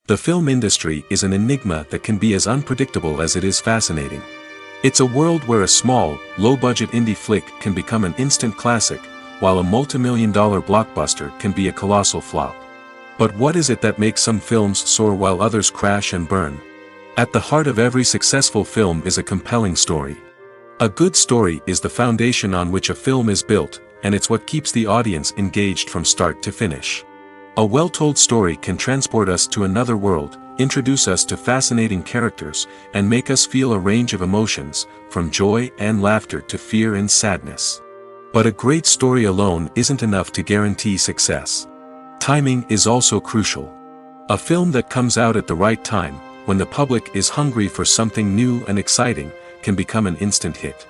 The film industry is an enigma that can be as unpredictable as it is fascinating. It's a world where a small, low-budget indie flick can become an instant classic, while a multi-million-dollar blockbuster can be a colossal flop. But what is it that makes some films soar while others crash and burn? At the heart of every successful film is a compelling story. A good story is the foundation on which a film is built, and it's what keeps the audience engaged from start to finish. A well-told story can transport us to another world, introduce us to fascinating characters, and make us feel a range of emotions, from joy and laughter to fear and sadness. But a great story alone isn't enough to guarantee success. Timing is also crucial. A film that comes out at the right time, when the public is hungry for something new and exciting, can become an instant hit.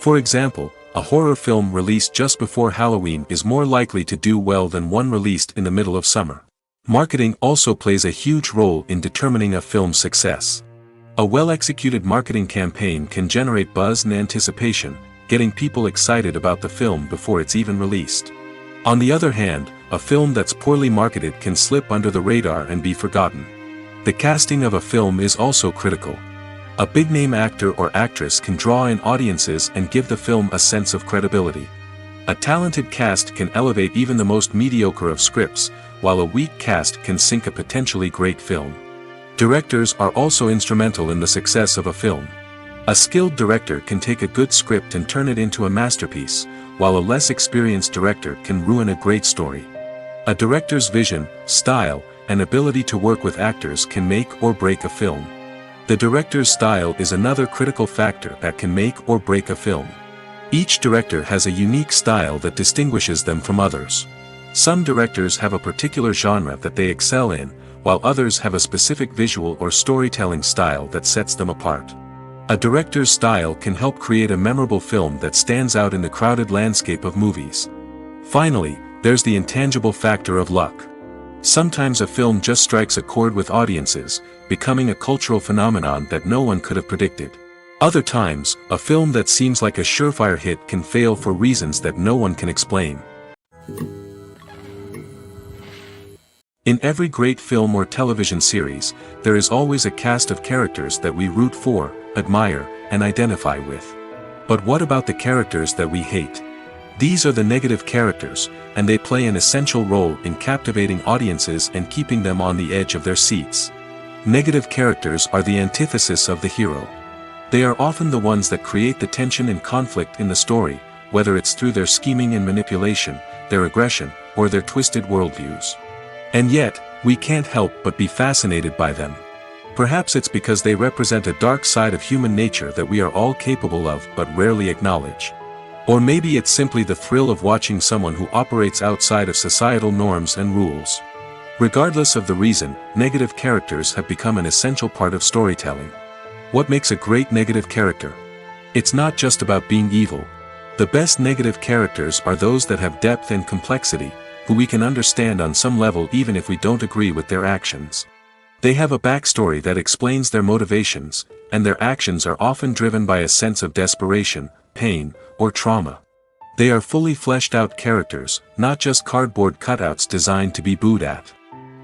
For example, a horror film released just before Halloween is more likely to do well than one released in the middle of summer. Marketing also plays a huge role in determining a film's success. A well-executed marketing campaign can generate buzz and anticipation, getting people excited about the film before it's even released. On the other hand, a film that's poorly marketed can slip under the radar and be forgotten. The casting of a film is also critical. A big-name actor or actress can draw in audiences and give the film a sense of credibility. A talented cast can elevate even the most mediocre of scripts, while a weak cast can sink a potentially great film. Directors are also instrumental in the success of a film. A skilled director can take a good script and turn it into a masterpiece, while a less experienced director can ruin a great story. A director's vision, style, and ability to work with actors can make or break a film. The director's style is another critical factor that can make or break a film. Each director has a unique style that distinguishes them from others. Some directors have a particular genre that they excel in, while others have a specific visual or storytelling style that sets them apart. A director's style can help create a memorable film that stands out in the crowded landscape of movies. Finally, there's the intangible factor of luck. Sometimes a film just strikes a chord with audiences, becoming a cultural phenomenon that no one could have predicted. Other times, a film that seems like a surefire hit can fail for reasons that no one can explain. In every great film or television series, there is always a cast of characters that we root for, admire, and identify with. But what about the characters that we hate? These are the negative characters, and they play an essential role in captivating audiences and keeping them on the edge of their seats. Negative characters are the antithesis of the hero. They are often the ones that create the tension and conflict in the story, whether it's through their scheming and manipulation, their aggression, or their twisted worldviews. And yet, we can't help but be fascinated by them. Perhaps it's because they represent a dark side of human nature that we are all capable of but rarely acknowledge. Or maybe it's simply the thrill of watching someone who operates outside of societal norms and rules. Regardless of the reason, negative characters have become an essential part of storytelling. What makes a great negative character? It's not just about being evil. The best negative characters are those that have depth and complexity, who we can understand on some level even if we don't agree with their actions. They have a backstory that explains their motivations, and their actions are often driven by a sense of desperation, pain, or trauma. They are fully fleshed out characters, not just cardboard cutouts designed to be booed at.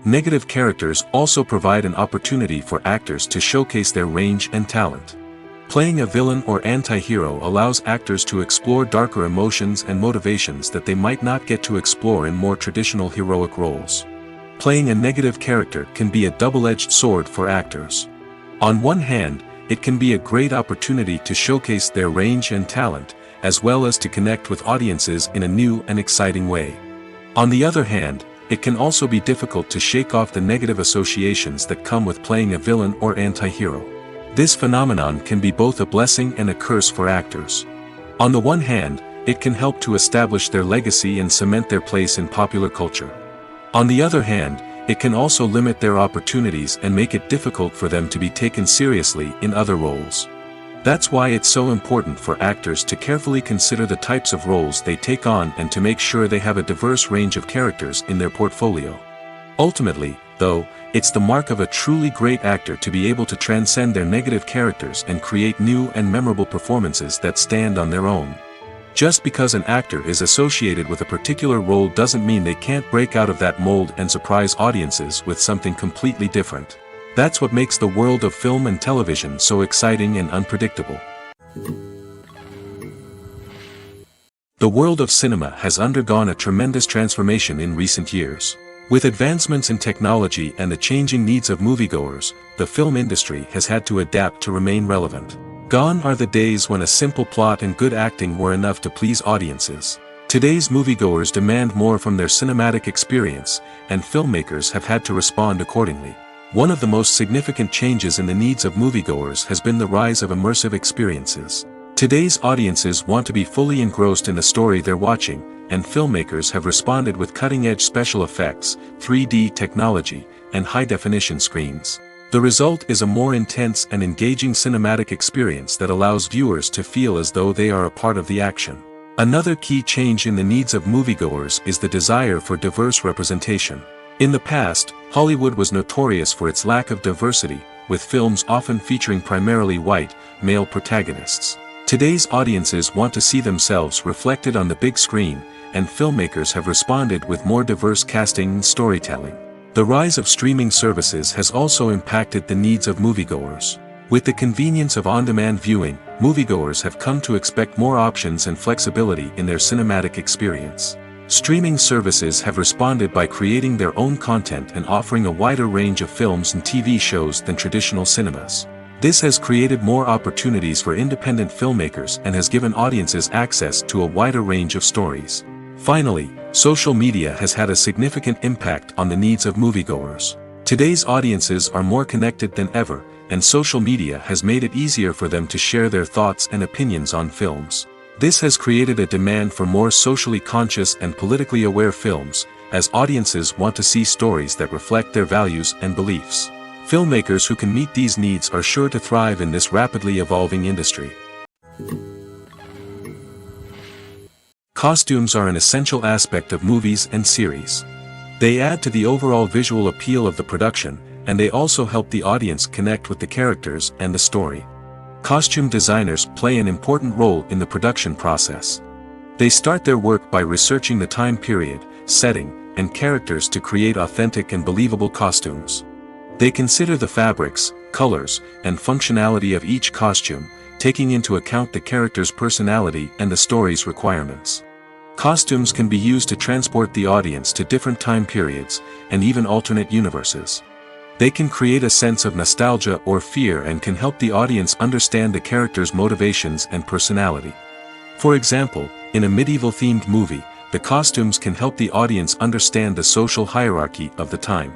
Negative characters also provide an opportunity for actors to showcase their range and talent. Playing a villain or anti-hero allows actors to explore darker emotions and motivations that they might not get to explore in more traditional heroic roles. Playing a negative character can be a double-edged sword for actors. On one hand, it can be a great opportunity to showcase their range and talent, as well as to connect with audiences in a new and exciting way. On the other hand, it can also be difficult to shake off the negative associations that come with playing a villain or anti-hero. This phenomenon can be both a blessing and a curse for actors. On the one hand, it can help to establish their legacy and cement their place in popular culture. On the other hand, it can also limit their opportunities and make it difficult for them to be taken seriously in other roles. That's why it's so important for actors to carefully consider the types of roles they take on and to make sure they have a diverse range of characters in their portfolio. Ultimately, though, it's the mark of a truly great actor to be able to transcend their negative characters and create new and memorable performances that stand on their own. Just because an actor is associated with a particular role doesn't mean they can't break out of that mold and surprise audiences with something completely different. That's what makes the world of film and television so exciting and unpredictable. The world of cinema has undergone a tremendous transformation in recent years. With advancements in technology and the changing needs of moviegoers, the film industry has had to adapt to remain relevant. Gone are the days when a simple plot and good acting were enough to please audiences. Today's moviegoers demand more from their cinematic experience, and filmmakers have had to respond accordingly. One of the most significant changes in the needs of moviegoers has been the rise of immersive experiences. Today's audiences want to be fully engrossed in the story they're watching, and filmmakers have responded with cutting-edge special effects, 3D technology, and high-definition screens. The result is a more intense and engaging cinematic experience that allows viewers to feel as though they are a part of the action. Another key change in the needs of moviegoers is the desire for diverse representation. In the past, Hollywood was notorious for its lack of diversity, with films often featuring primarily white, male protagonists. Today's audiences want to see themselves reflected on the big screen, and filmmakers have responded with more diverse casting and storytelling. The rise of streaming services has also impacted the needs of moviegoers. With the convenience of on-demand viewing, moviegoers have come to expect more options and flexibility in their cinematic experience. Streaming services have responded by creating their own content and offering a wider range of films and TV shows than traditional cinemas. This has created more opportunities for independent filmmakers and has given audiences access to a wider range of stories. Finally, social media has had a significant impact on the needs of moviegoers. Today's audiences are more connected than ever, and social media has made it easier for them to share their thoughts and opinions on films. This has created a demand for more socially conscious and politically aware films, as audiences want to see stories that reflect their values and beliefs. Filmmakers who can meet these needs are sure to thrive in this rapidly evolving industry. Costumes are an essential aspect of movies and series. They add to the overall visual appeal of the production, and they also help the audience connect with the characters and the story. Costume designers play an important role in the production process. They start their work by researching the time period, setting, and characters to create authentic and believable costumes. They consider the fabrics, colors, and functionality of each costume, taking into account the character's personality and the story's requirements. Costumes can be used to transport the audience to different time periods, and even alternate universes. They can create a sense of nostalgia or fear and can help the audience understand the character's motivations and personality. For example, in a medieval-themed movie, the costumes can help the audience understand the social hierarchy of the time.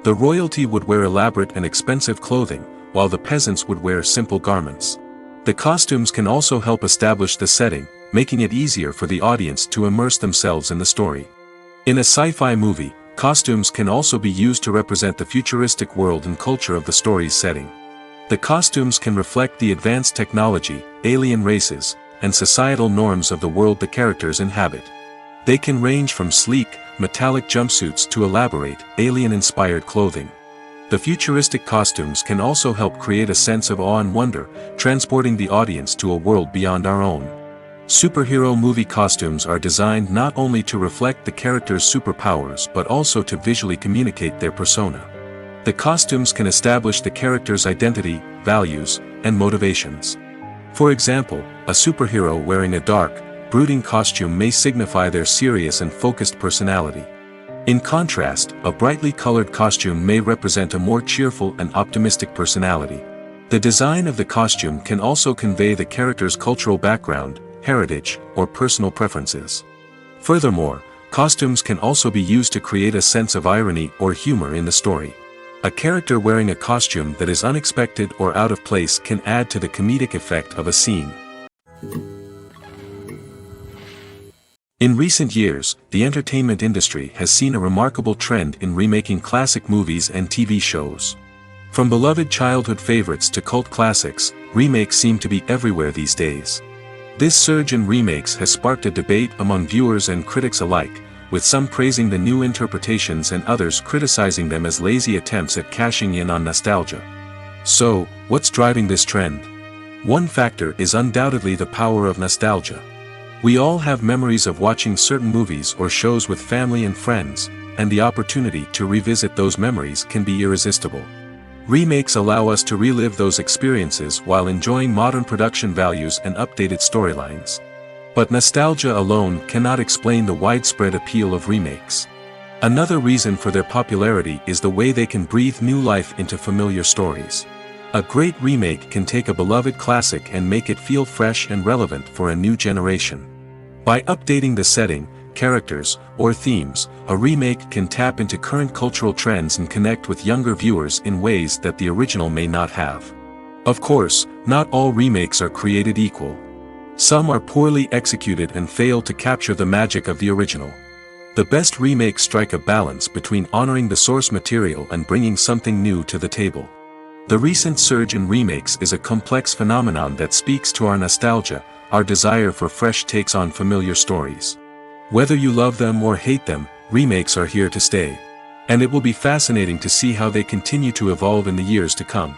The royalty would wear elaborate and expensive clothing, while the peasants would wear simple garments. The costumes can also help establish the setting, making it easier for the audience to immerse themselves in the story. In a sci-fi movie, costumes can also be used to represent the futuristic world and culture of the story's setting. The costumes can reflect the advanced technology, alien races, and societal norms of the world the characters inhabit. They can range from sleek, metallic jumpsuits to elaborate, alien-inspired clothing. The futuristic costumes can also help create a sense of awe and wonder, transporting the audience to a world beyond our own. Superhero movie costumes are designed not only to reflect the character's superpowers but also to visually communicate their persona. The costumes can establish the character's identity, values, and motivations. For example, a superhero wearing a dark, brooding costume may signify their serious and focused personality. In contrast, a brightly colored costume may represent a more cheerful and optimistic personality. The design of the costume can also convey the character's cultural background, heritage, or personal preferences. Furthermore, costumes can also be used to create a sense of irony or humor in the story. A character wearing a costume that is unexpected or out of place can add to the comedic effect of a scene. In recent years, the entertainment industry has seen a remarkable trend in remaking classic movies and TV shows. From beloved childhood favorites to cult classics, remakes seem to be everywhere these days. This surge in remakes has sparked a debate among viewers and critics alike, with some praising the new interpretations and others criticizing them as lazy attempts at cashing in on nostalgia. So, what's driving this trend? One factor is undoubtedly the power of nostalgia. We all have memories of watching certain movies or shows with family and friends, and the opportunity to revisit those memories can be irresistible. Remakes allow us to relive those experiences while enjoying modern production values and updated storylines. But nostalgia alone cannot explain the widespread appeal of remakes. Another reason for their popularity is the way they can breathe new life into familiar stories. A great remake can take a beloved classic and make it feel fresh and relevant for a new generation. By updating the setting, characters, or themes, a remake can tap into current cultural trends and connect with younger viewers in ways that the original may not have. Of course, not all remakes are created equal. Some are poorly executed and fail to capture the magic of the original. The best remakes strike a balance between honoring the source material and bringing something new to the table. The recent surge in remakes is a complex phenomenon that speaks to our nostalgia, our desire for fresh takes on familiar stories. Whether you love them or hate them, remakes are here to stay. And it will be fascinating to see how they continue to evolve in the years to come.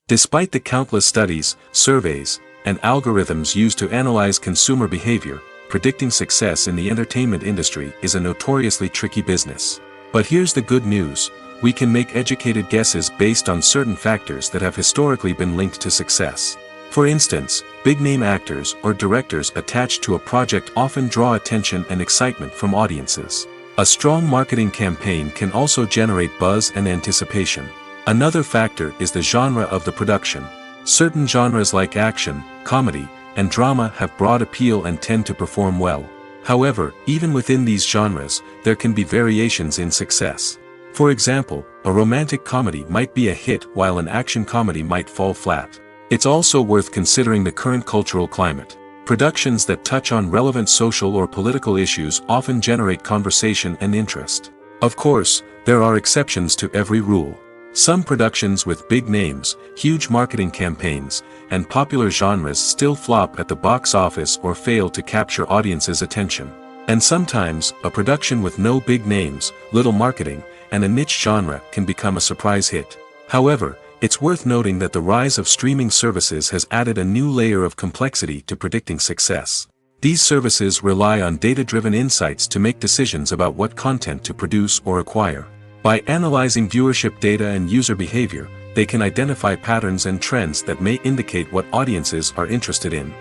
Despite the countless studies, surveys, and algorithms used to analyze consumer behavior, predicting success in the entertainment industry is a notoriously tricky business. But here's the good news: we can make educated guesses based on certain factors that have historically been linked to success. For instance, big-name actors or directors attached to a project often draw attention and excitement from audiences. A strong marketing campaign can also generate buzz and anticipation. Another factor is the genre of the production. Certain genres like action, comedy, and drama have broad appeal and tend to perform well. However, even within these genres, there can be variations in success. For example, a romantic comedy might be a hit while an action comedy might fall flat. It's also worth considering the current cultural climate. Productions that touch on relevant social or political issues often generate conversation and interest. Of course, there are exceptions to every rule. Some productions with big names, huge marketing campaigns, and popular genres still flop at the box office or fail to capture audiences' attention. And sometimes, a production with no big names, little marketing, and a niche genre can become a surprise hit. However, it's worth noting that the rise of streaming services has added a new layer of complexity to predicting success. These services rely on data-driven insights to make decisions about what content to produce or acquire. By analyzing viewership data and user behavior, they can identify patterns and trends that may indicate what audiences are interested in.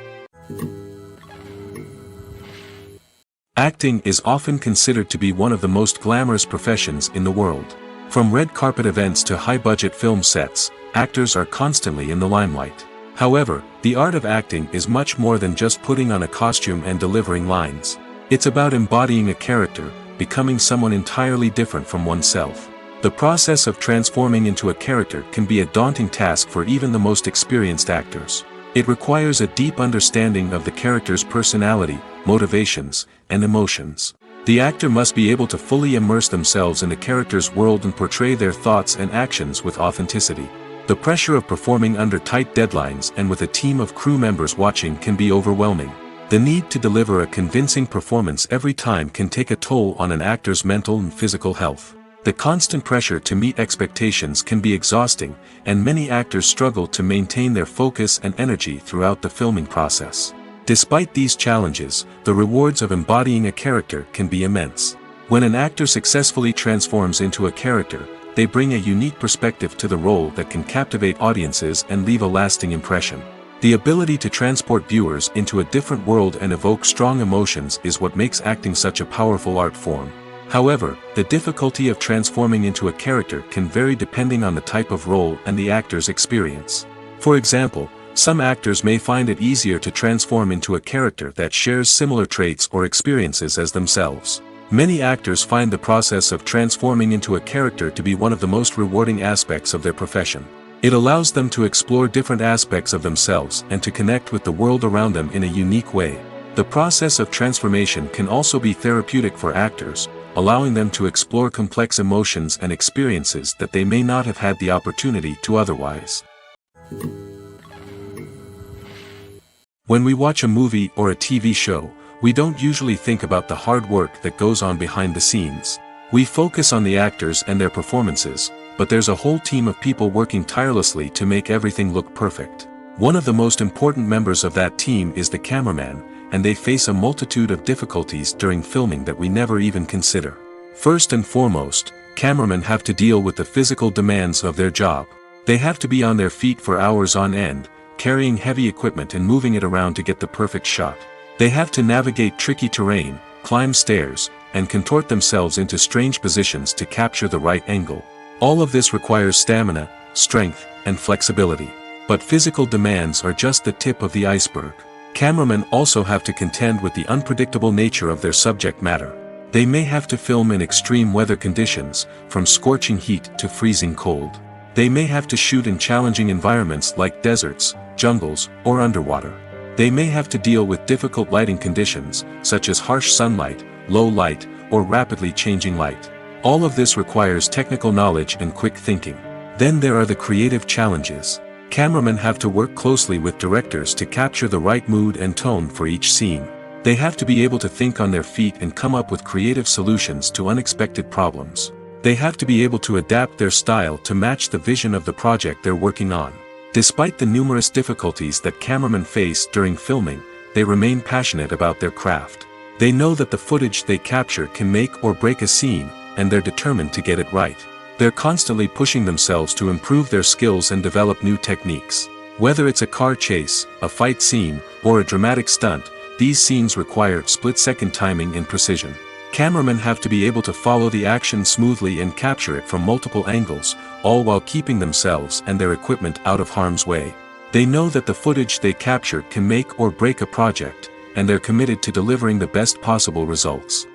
Acting is often considered to be one of the most glamorous professions in the world. From red carpet events to high-budget film sets, actors are constantly in the limelight. However, the art of acting is much more than just putting on a costume and delivering lines. It's about embodying a character, becoming someone entirely different from oneself. The process of transforming into a character can be a daunting task for even the most experienced actors. It requires a deep understanding of the character's personality, motivations, and emotions. The actor must be able to fully immerse themselves in the character's world and portray their thoughts and actions with authenticity. The pressure of performing under tight deadlines and with a team of crew members watching can be overwhelming. The need to deliver a convincing performance every time can take a toll on an actor's mental and physical health. The constant pressure to meet expectations can be exhausting, and many actors struggle to maintain their focus and energy throughout the filming process. Despite these challenges, the rewards of embodying a character can be immense. When an actor successfully transforms into a character, they bring a unique perspective to the role that can captivate audiences and leave a lasting impression. The ability to transport viewers into a different world and evoke strong emotions is what makes acting such a powerful art form. However, the difficulty of transforming into a character can vary depending on the type of role and the actor's experience. For example, some actors may find it easier to transform into a character that shares similar traits or experiences as themselves. Many actors find the process of transforming into a character to be one of the most rewarding aspects of their profession. It allows them to explore different aspects of themselves and to connect with the world around them in a unique way. The process of transformation can also be therapeutic for actors, allowing them to explore complex emotions and experiences that they may not have had the opportunity to otherwise. When we watch a movie or a TV show, we don't usually think about the hard work that goes on behind the scenes. We focus on the actors and their performances, but there's a whole team of people working tirelessly to make everything look perfect. One of the most important members of that team is the cameraman, and they face a multitude of difficulties during filming that we never even consider. First and foremost, cameramen have to deal with the physical demands of their job. They have to be on their feet for hours on end, carrying heavy equipment and moving it around to get the perfect shot. They have to navigate tricky terrain, climb stairs, and contort themselves into strange positions to capture the right angle. All of this requires stamina, strength, and flexibility. But physical demands are just the tip of the iceberg. Cameramen also have to contend with the unpredictable nature of their subject matter. They may have to film in extreme weather conditions, from scorching heat to freezing cold. They may have to shoot in challenging environments like deserts, jungles, or underwater. They may have to deal with difficult lighting conditions, such as harsh sunlight, low light, or rapidly changing light. All of this requires technical knowledge and quick thinking. Then there are the creative challenges. Cameramen have to work closely with directors to capture the right mood and tone for each scene. They have to be able to think on their feet and come up with creative solutions to unexpected problems. They have to be able to adapt their style to match the vision of the project they're working on. Despite the numerous difficulties that cameramen face during filming, they remain passionate about their craft. They know that the footage they capture can make or break a scene, and they're determined to get it right. They're constantly pushing themselves to improve their skills and develop new techniques. Whether it's a car chase, a fight scene, or a dramatic stunt, these scenes require split-second timing and precision. Cameramen have to be able to follow the action smoothly and capture it from multiple angles, all while keeping themselves and their equipment out of harm's way. They know that the footage they capture can make or break a project, and they're committed to delivering the best possible results.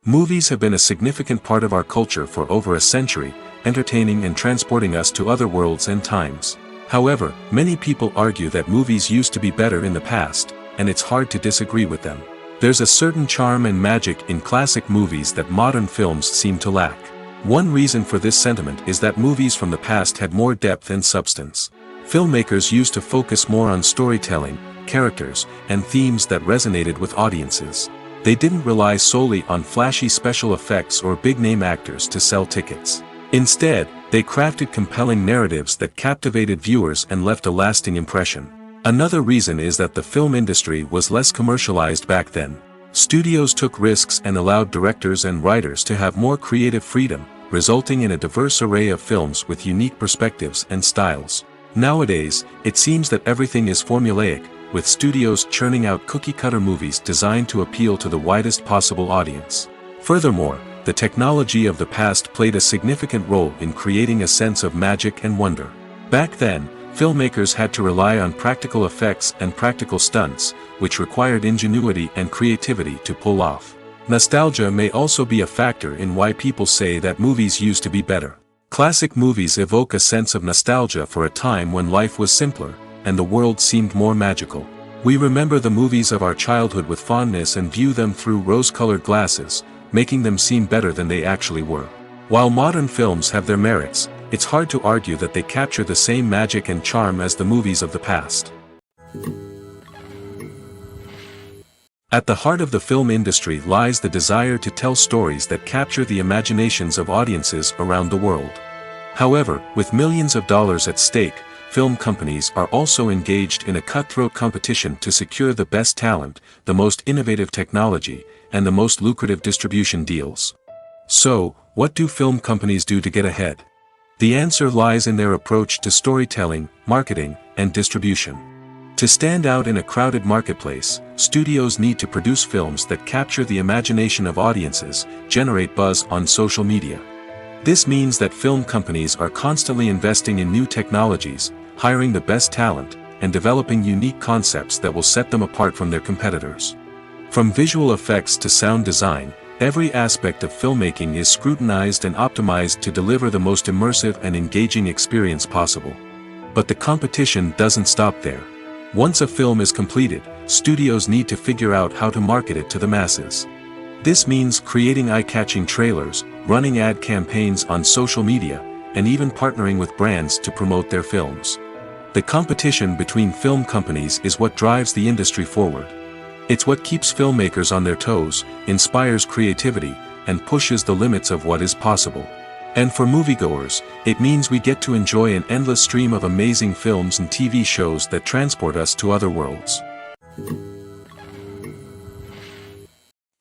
Movies have been a significant part of our culture for over a century, entertaining and transporting us to other worlds and times. However, many people argue that movies used to be better in the past, and it's hard to disagree with them. There's a certain charm and magic in classic movies that modern films seem to lack. One reason for this sentiment is that movies from the past had more depth and substance. Filmmakers used to focus more on storytelling, characters, and themes that resonated with audiences. They didn't rely solely on flashy special effects or big-name actors to sell tickets. Instead, they crafted compelling narratives that captivated viewers and left a lasting impression. Another reason is that the film industry was less commercialized back then. Studios took risks and allowed directors and writers to have more creative freedom, resulting in a diverse array of films with unique perspectives and styles. Nowadays, it seems that everything is formulaic, with studios churning out cookie-cutter movies designed to appeal to the widest possible audience. Furthermore, the technology of the past played a significant role in creating a sense of magic and wonder. Back then, filmmakers had to rely on practical effects and practical stunts, which required ingenuity and creativity to pull off. Nostalgia may also be a factor in why people say that movies used to be better. Classic movies evoke a sense of nostalgia for a time when life was simpler, and the world seemed more magical. We remember the movies of our childhood with fondness and view them through rose-colored glasses, making them seem better than they actually were. While modern films have their merits, it's hard to argue that they capture the same magic and charm as the movies of the past. At the heart of the film industry lies the desire to tell stories that capture the imaginations of audiences around the world. However, with millions of dollars at stake, film companies are also engaged in a cutthroat competition to secure the best talent, the most innovative technology, and the most lucrative distribution deals. So, what do film companies do to get ahead? The answer lies in their approach to storytelling, marketing, and distribution. To stand out in a crowded marketplace, studios need to produce films that capture the imagination of audiences, generate buzz on social media. This means that film companies are constantly investing in new technologies, hiring the best talent, and developing unique concepts that will set them apart from their competitors. From visual effects to sound design, every aspect of filmmaking is scrutinized and optimized to deliver the most immersive and engaging experience possible. But the competition doesn't stop there. Once a film is completed, studios need to figure out how to market it to the masses. This means creating eye-catching trailers, running ad campaigns on social media, and even partnering with brands to promote their films. The competition between film companies is what drives the industry forward. It's what keeps filmmakers on their toes, inspires creativity, and pushes the limits of what is possible. And for moviegoers, it means we get to enjoy an endless stream of amazing films and TV shows that transport us to other worlds.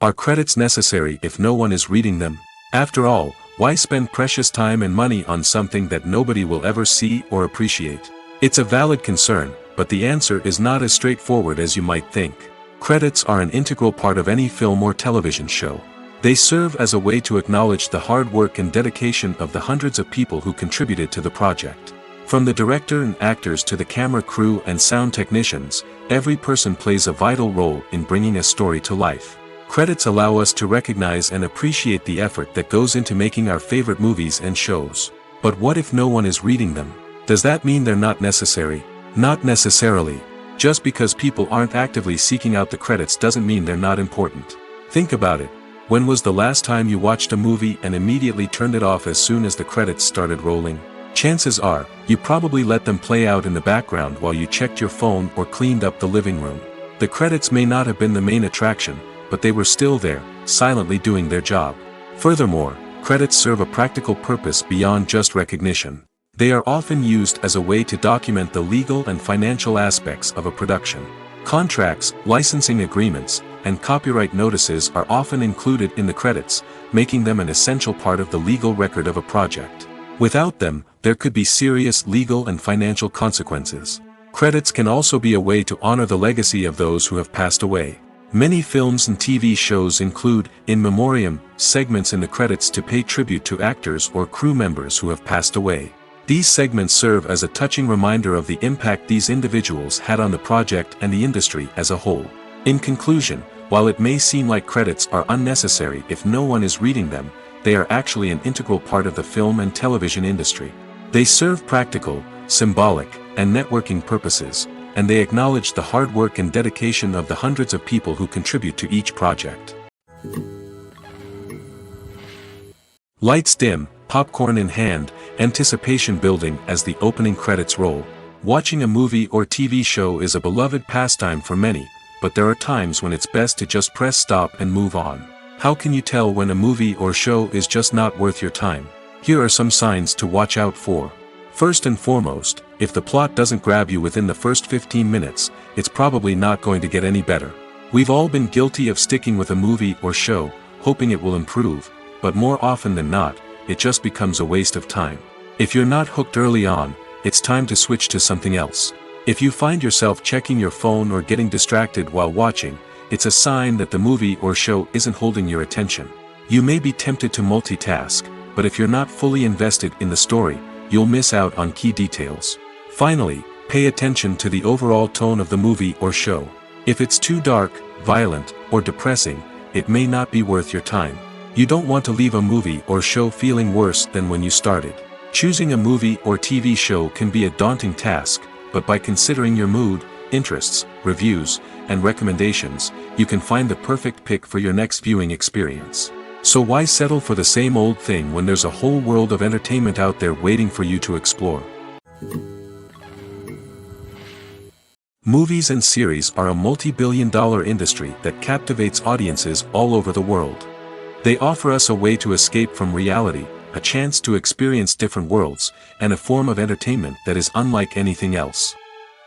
Are credits necessary if no one is reading them? After all, why spend precious time and money on something that nobody will ever see or appreciate? It's a valid concern, but the answer is not as straightforward as you might think. Credits are an integral part of any film or television show. They serve as a way to acknowledge the hard work and dedication of the hundreds of people who contributed to the project. From the director and actors to the camera crew and sound technicians, every person plays a vital role in bringing a story to life. Credits allow us to recognize and appreciate the effort that goes into making our favorite movies and shows. But what if no one is reading them? Does that mean they're not necessary? Not necessarily. Just because people aren't actively seeking out the credits doesn't mean they're not important. Think about it. When was the last time you watched a movie and immediately turned it off as soon as the credits started rolling? Chances are, you probably let them play out in the background while you checked your phone or cleaned up the living room. The credits may not have been the main attraction, but they were still there, silently doing their job. Furthermore, credits serve a practical purpose beyond just recognition. They are often used as a way to document the legal and financial aspects of a production. Contracts, licensing agreements, and copyright notices are often included in the credits, making them an essential part of the legal record of a project. Without them, there could be serious legal and financial consequences. Credits can also be a way to honor the legacy of those who have passed away. Many films and TV shows include, in memoriam, segments in the credits to pay tribute to actors or crew members who have passed away. These segments serve as a touching reminder of the impact these individuals had on the project and the industry as a whole. In conclusion, while it may seem like credits are unnecessary if no one is reading them, they are actually an integral part of the film and television industry. They serve practical, symbolic, and networking purposes, and they acknowledge the hard work and dedication of the hundreds of people who contribute to each project. Lights dim, popcorn in hand, anticipation building as the opening credits roll. Watching a movie or TV show is a beloved pastime for many, but there are times when it's best to just press stop and move on. How can you tell when a movie or show is just not worth your time? Here are some signs to watch out for. First and foremost, if the plot doesn't grab you within the first 15 minutes, it's probably not going to get any better. We've all been guilty of sticking with a movie or show, hoping it will improve, but more often than not, it just becomes a waste of time. If you're not hooked early on, it's time to switch to something else. If you find yourself checking your phone or getting distracted while watching, it's a sign that the movie or show isn't holding your attention. You may be tempted to multitask, but if you're not fully invested in the story, you'll miss out on key details. Finally, pay attention to the overall tone of the movie or show. If it's too dark, violent, or depressing, it may not be worth your time. You don't want to leave a movie or show feeling worse than when you started. Choosing a movie or TV show can be a daunting task, but by considering your mood, interests, reviews, and recommendations, you can find the perfect pick for your next viewing experience. So why settle for the same old thing when there's a whole world of entertainment out there waiting for you to explore? Movies and series are a multi-billion-dollar industry that captivates audiences all over the world. They offer us a way to escape from reality, a chance to experience different worlds, and a form of entertainment that is unlike anything else.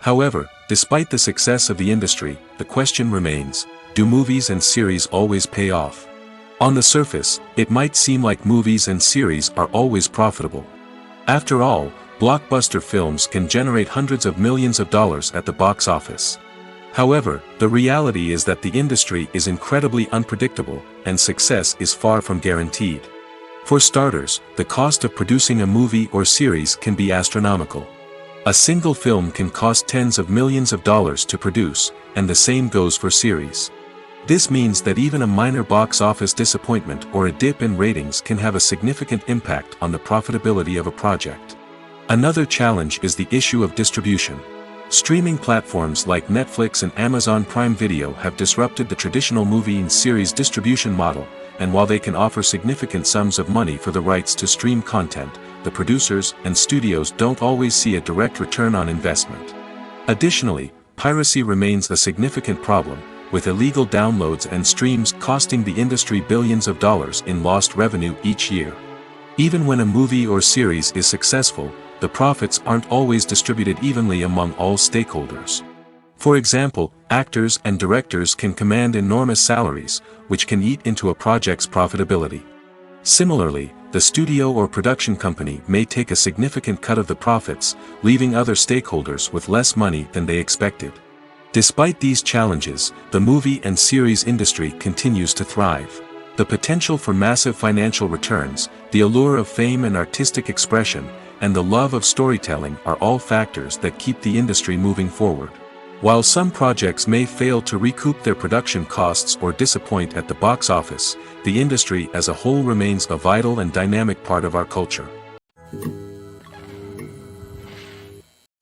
However, despite the success of the industry, the question remains, do movies and series always pay off? On the surface, it might seem like movies and series are always profitable. After all, blockbuster films can generate hundreds of millions of dollars at the box office. However, the reality is that the industry is incredibly unpredictable, and success is far from guaranteed. For starters, the cost of producing a movie or series can be astronomical. A single film can cost tens of millions of dollars to produce, and the same goes for series. This means that even a minor box office disappointment or a dip in ratings can have a significant impact on the profitability of a project. Another challenge is the issue of distribution. Streaming platforms like Netflix and Amazon Prime Video have disrupted the traditional movie and series distribution model, and while they can offer significant sums of money for the rights to stream content, the producers and studios don't always see a direct return on investment. Additionally, piracy remains a significant problem, with illegal downloads and streams costing the industry billions of dollars in lost revenue each year. Even when a movie or series is successful, the profits aren't always distributed evenly among all stakeholders. For example, actors and directors can command enormous salaries, which can eat into a project's profitability. Similarly, the studio or production company may take a significant cut of the profits, leaving other stakeholders with less money than they expected. Despite these challenges, the movie and series industry continues to thrive. The potential for massive financial returns, the allure of fame and artistic expression, and the love of storytelling are all factors that keep the industry moving forward. While some projects may fail to recoup their production costs or disappoint at the box office, the industry as a whole remains a vital and dynamic part of our culture.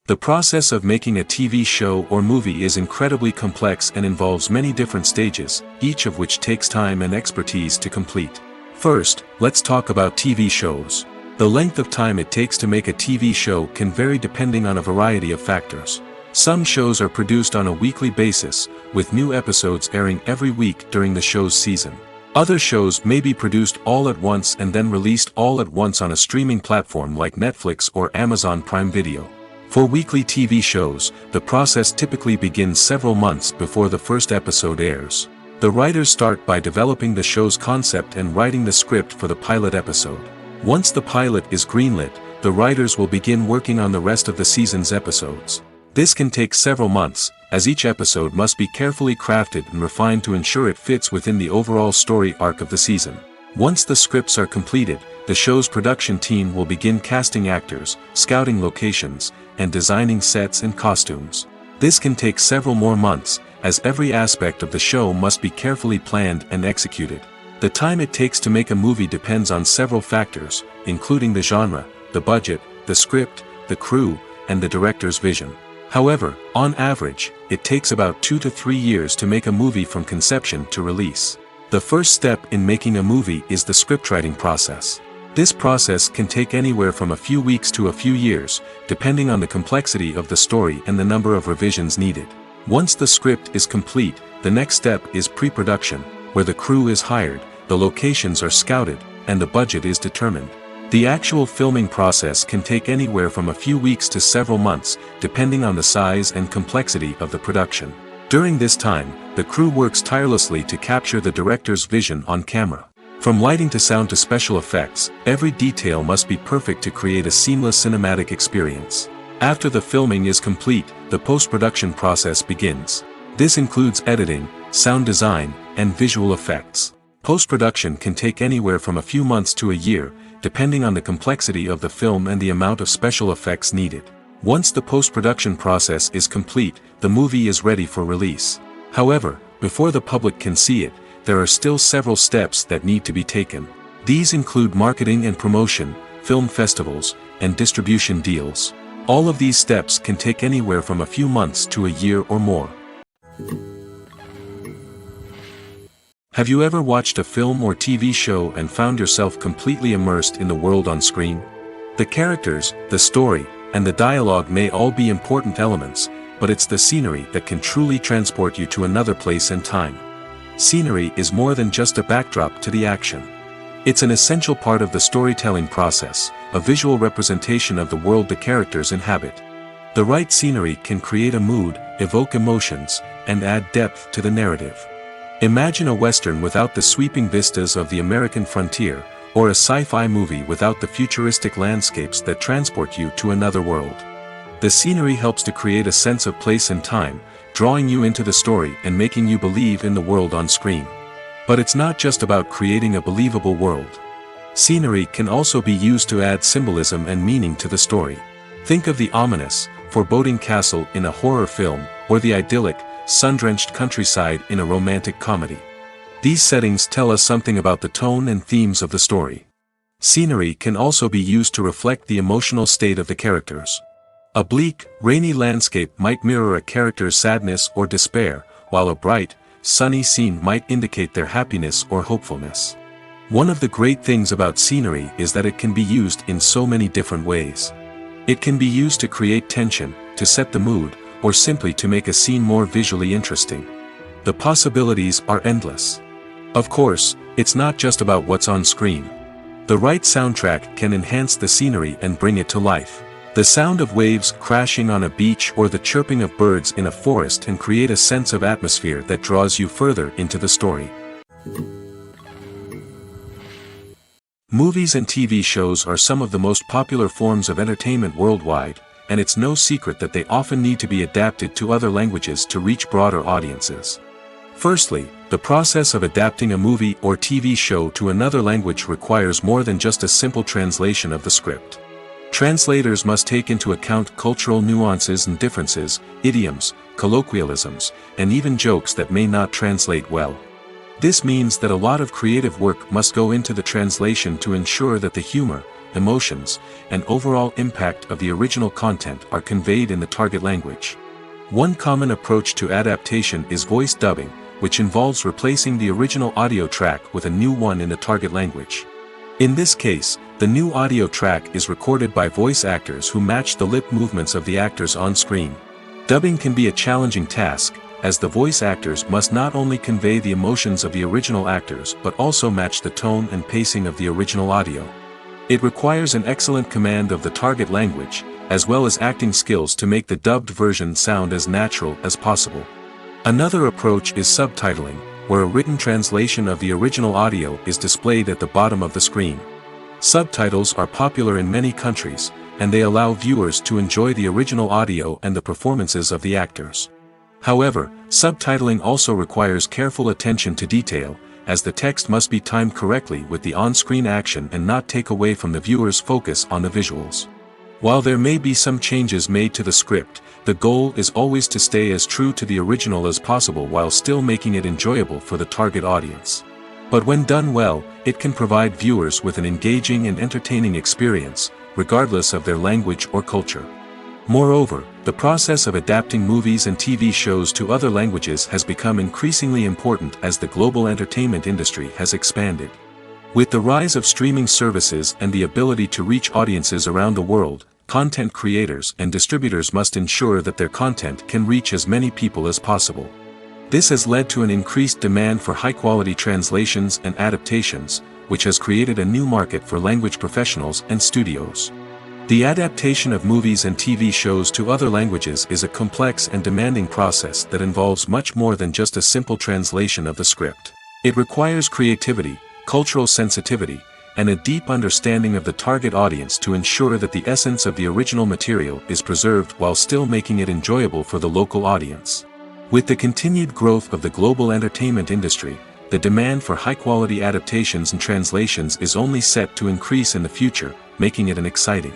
The process of making a TV show or movie is incredibly complex and involves many different stages, each of which takes time and expertise to complete. First, let's talk about TV shows. The length of time it takes to make a TV show can vary depending on a variety of factors. Some shows are produced on a weekly basis, with new episodes airing every week during the show's season. Other shows may be produced all at once and then released all at once on a streaming platform like Netflix or Amazon Prime Video. For weekly TV shows, the process typically begins several months before the first episode airs. The writers start by developing the show's concept and writing the script for the pilot episode. Once the pilot is greenlit, the writers will begin working on the rest of the season's episodes. This can take several months, as each episode must be carefully crafted and refined to ensure it fits within the overall story arc of the season. Once the scripts are completed, the show's production team will begin casting actors, scouting locations, and designing sets and costumes. This can take several more months, as every aspect of the show must be carefully planned and executed. The time it takes to make a movie depends on several factors, including the genre, the budget, the script, the crew, and the director's vision. However, on average, it takes about 2 to 3 years to make a movie from conception to release. The first step in making a movie is the scriptwriting process. This process can take anywhere from a few weeks to a few years, depending on the complexity of the story and the number of revisions needed. Once the script is complete, the next step is pre-production, where the crew is hired, the locations are scouted, and the budget is determined. The actual filming process can take anywhere from a few weeks to several months, depending on the size and complexity of the production. During this time, the crew works tirelessly to capture the director's vision on camera. From lighting to sound to special effects, every detail must be perfect to create a seamless cinematic experience. After the filming is complete, the post-production process begins. This includes editing, sound design, and visual effects. Post-production can take anywhere from a few months to a year, depending on the complexity of the film and the amount of special effects needed. Once the post-production process is complete, the movie is ready for release. However, before the public can see it, there are still several steps that need to be taken. These include marketing and promotion, film festivals, and distribution deals. All of these steps can take anywhere from a few months to a year or more. Have you ever watched a film or TV show and found yourself completely immersed in the world on screen? The characters, the story, and the dialogue may all be important elements, but it's the scenery that can truly transport you to another place and time. Scenery is more than just a backdrop to the action. It's an essential part of the storytelling process, a visual representation of the world the characters inhabit. The right scenery can create a mood, evoke emotions, and add depth to the narrative. Imagine a Western without the sweeping vistas of the American frontier, or a sci-fi movie without the futuristic landscapes that transport you to another world. The scenery helps to create a sense of place and time, drawing you into the story and making you believe in the world on screen. But it's not just about creating a believable world. Scenery can also be used to add symbolism and meaning to the story. Think of the ominous, foreboding castle in a horror film, or the idyllic, sun-drenched countryside in a romantic comedy. These settings tell us something about the tone and themes of the story. Scenery can also be used to reflect the emotional state of the characters. A bleak, rainy landscape might mirror a character's sadness or despair, while a bright, sunny scene might indicate their happiness or hopefulness. One of the great things about scenery is that it can be used in so many different ways. It can be used to create tension, to set the mood, or simply to make a scene more visually interesting. The possibilities are endless. Of course, it's not just about what's on screen. The right soundtrack can enhance the scenery and bring it to life. The sound of waves crashing on a beach or the chirping of birds in a forest can create a sense of atmosphere that draws you further into the story. Movies and TV shows are some of the most popular forms of entertainment worldwide, and it's no secret that they often need to be adapted to other languages to reach broader audiences. Firstly, the process of adapting a movie or TV show to another language requires more than just a simple translation of the script. Translators must take into account cultural nuances and differences, idioms, colloquialisms, and even jokes that may not translate well. This means that a lot of creative work must go into the translation to ensure that the humor, emotions, and overall impact of the original content are conveyed in the target language. One common approach to adaptation is voice dubbing, which involves replacing the original audio track with a new one in the target language. In this case, the new audio track is recorded by voice actors who match the lip movements of the actors on screen. Dubbing can be a challenging task, as the voice actors must not only convey the emotions of the original actors but also match the tone and pacing of the original audio. It requires an excellent command of the target language, as well as acting skills to make the dubbed version sound as natural as possible. Another approach is subtitling, where a written translation of the original audio is displayed at the bottom of the screen. Subtitles are popular in many countries, and they allow viewers to enjoy the original audio and the performances of the actors. However, subtitling also requires careful attention to detail, as the text must be timed correctly with the on-screen action and not take away from the viewer's focus on the visuals. While there may be some changes made to the script, the goal is always to stay as true to the original as possible while still making it enjoyable for the target audience. But when done well, it can provide viewers with an engaging and entertaining experience, regardless of their language or culture. Moreover, the process of adapting movies and TV shows to other languages has become increasingly important as the global entertainment industry has expanded. With the rise of streaming services and the ability to reach audiences around the world, content creators and distributors must ensure that their content can reach as many people as possible. This has led to an increased demand for high-quality translations and adaptations, which has created a new market for language professionals and studios. The adaptation of movies and TV shows to other languages is a complex and demanding process that involves much more than just a simple translation of the script. It requires creativity, cultural sensitivity, and a deep understanding of the target audience to ensure that the essence of the original material is preserved while still making it enjoyable for the local audience. With the continued growth of the global entertainment industry, the demand for high-quality adaptations and translations is only set to increase in the future, making it an exciting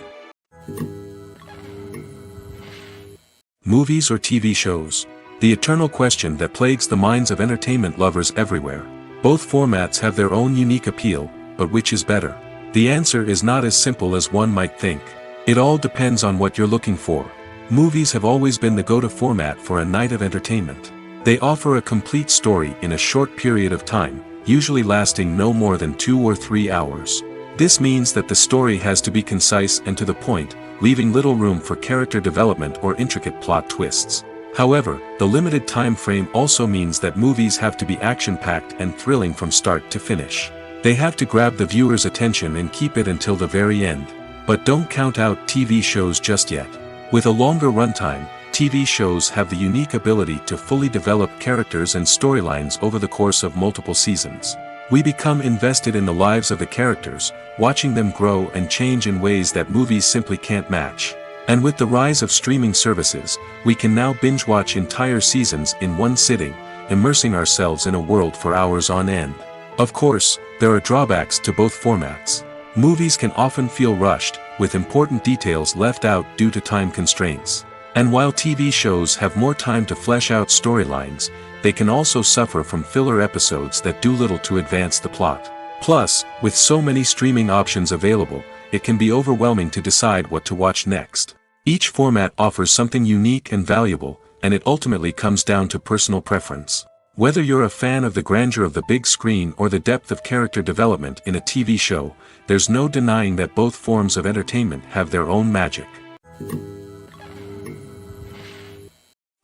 movies or TV shows. The eternal question that plagues the minds of entertainment lovers everywhere. Both formats have their own unique appeal, but which is better? The answer is not as simple as one might think. It all depends on what you're looking for. Movies have always been the go-to format for a night of entertainment. They offer a complete story in a short period of time, usually lasting no more than 2 or 3 hours. This means that the story has to be concise and to the point, leaving little room for character development or intricate plot twists. However, the limited time frame also means that movies have to be action-packed and thrilling from start to finish. They have to grab the viewer's attention and keep it until the very end. But don't count out TV shows just yet. With a longer runtime, TV shows have the unique ability to fully develop characters and storylines over the course of multiple seasons. We become invested in the lives of the characters, watching them grow and change in ways that movies simply can't match. And with the rise of streaming services, we can now binge-watch entire seasons in one sitting, immersing ourselves in a world for hours on end. Of course, there are drawbacks to both formats. Movies can often feel rushed, with important details left out due to time constraints. And while TV shows have more time to flesh out storylines, they can also suffer from filler episodes that do little to advance the plot. Plus, with so many streaming options available, it can be overwhelming to decide what to watch next. Each format offers something unique and valuable, and it ultimately comes down to personal preference. Whether you're a fan of the grandeur of the big screen or the depth of character development in a TV show, there's no denying that both forms of entertainment have their own magic.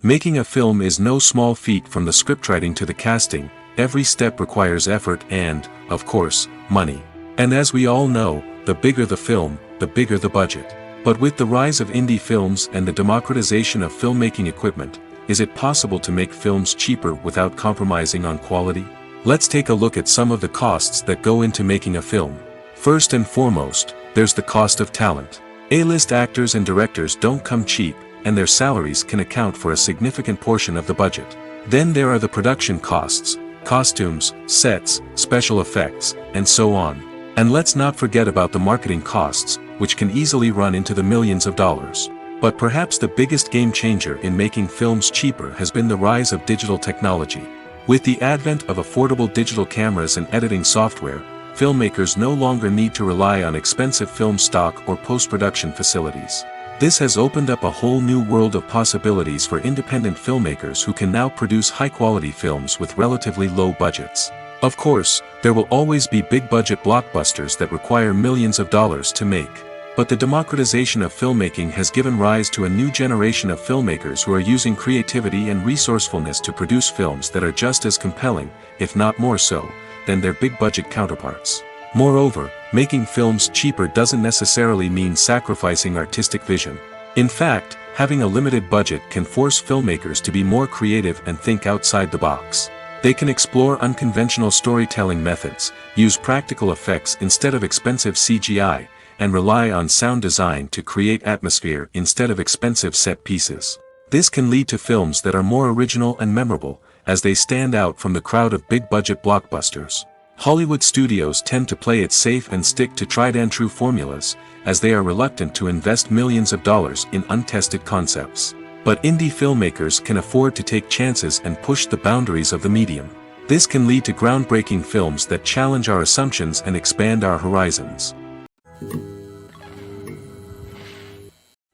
Making a film is no small feat. From the scriptwriting to the casting, every step requires effort and, of course, money. And as we all know, the bigger the film, the bigger the budget. But with the rise of indie films and the democratization of filmmaking equipment, is it possible to make films cheaper without compromising on quality? Let's take a look at some of the costs that go into making a film. First and foremost, there's the cost of talent. A-list actors and directors don't come cheap, and their salaries can account for a significant portion of the budget. Then there are the production costs, costumes, sets, special effects, and so on. And let's not forget about the marketing costs, which can easily run into the millions of dollars. But perhaps the biggest game changer in making films cheaper has been the rise of digital technology. With the advent of affordable digital cameras and editing software, filmmakers no longer need to rely on expensive film stock or post-production facilities. This has opened up a whole new world of possibilities for independent filmmakers who can now produce high-quality films with relatively low budgets. Of course, there will always be big-budget blockbusters that require millions of dollars to make. But the democratization of filmmaking has given rise to a new generation of filmmakers who are using creativity and resourcefulness to produce films that are just as compelling, if not more so, than their big-budget counterparts. Moreover, making films cheaper doesn't necessarily mean sacrificing artistic vision. In fact, having a limited budget can force filmmakers to be more creative and think outside the box. They can explore unconventional storytelling methods, use practical effects instead of expensive CGI, and rely on sound design to create atmosphere instead of expensive set pieces. This can lead to films that are more original and memorable, as they stand out from the crowd of big-budget blockbusters. Hollywood studios tend to play it safe and stick to tried-and-true formulas, as they are reluctant to invest millions of dollars in untested concepts. But indie filmmakers can afford to take chances and push the boundaries of the medium. This can lead to groundbreaking films that challenge our assumptions and expand our horizons.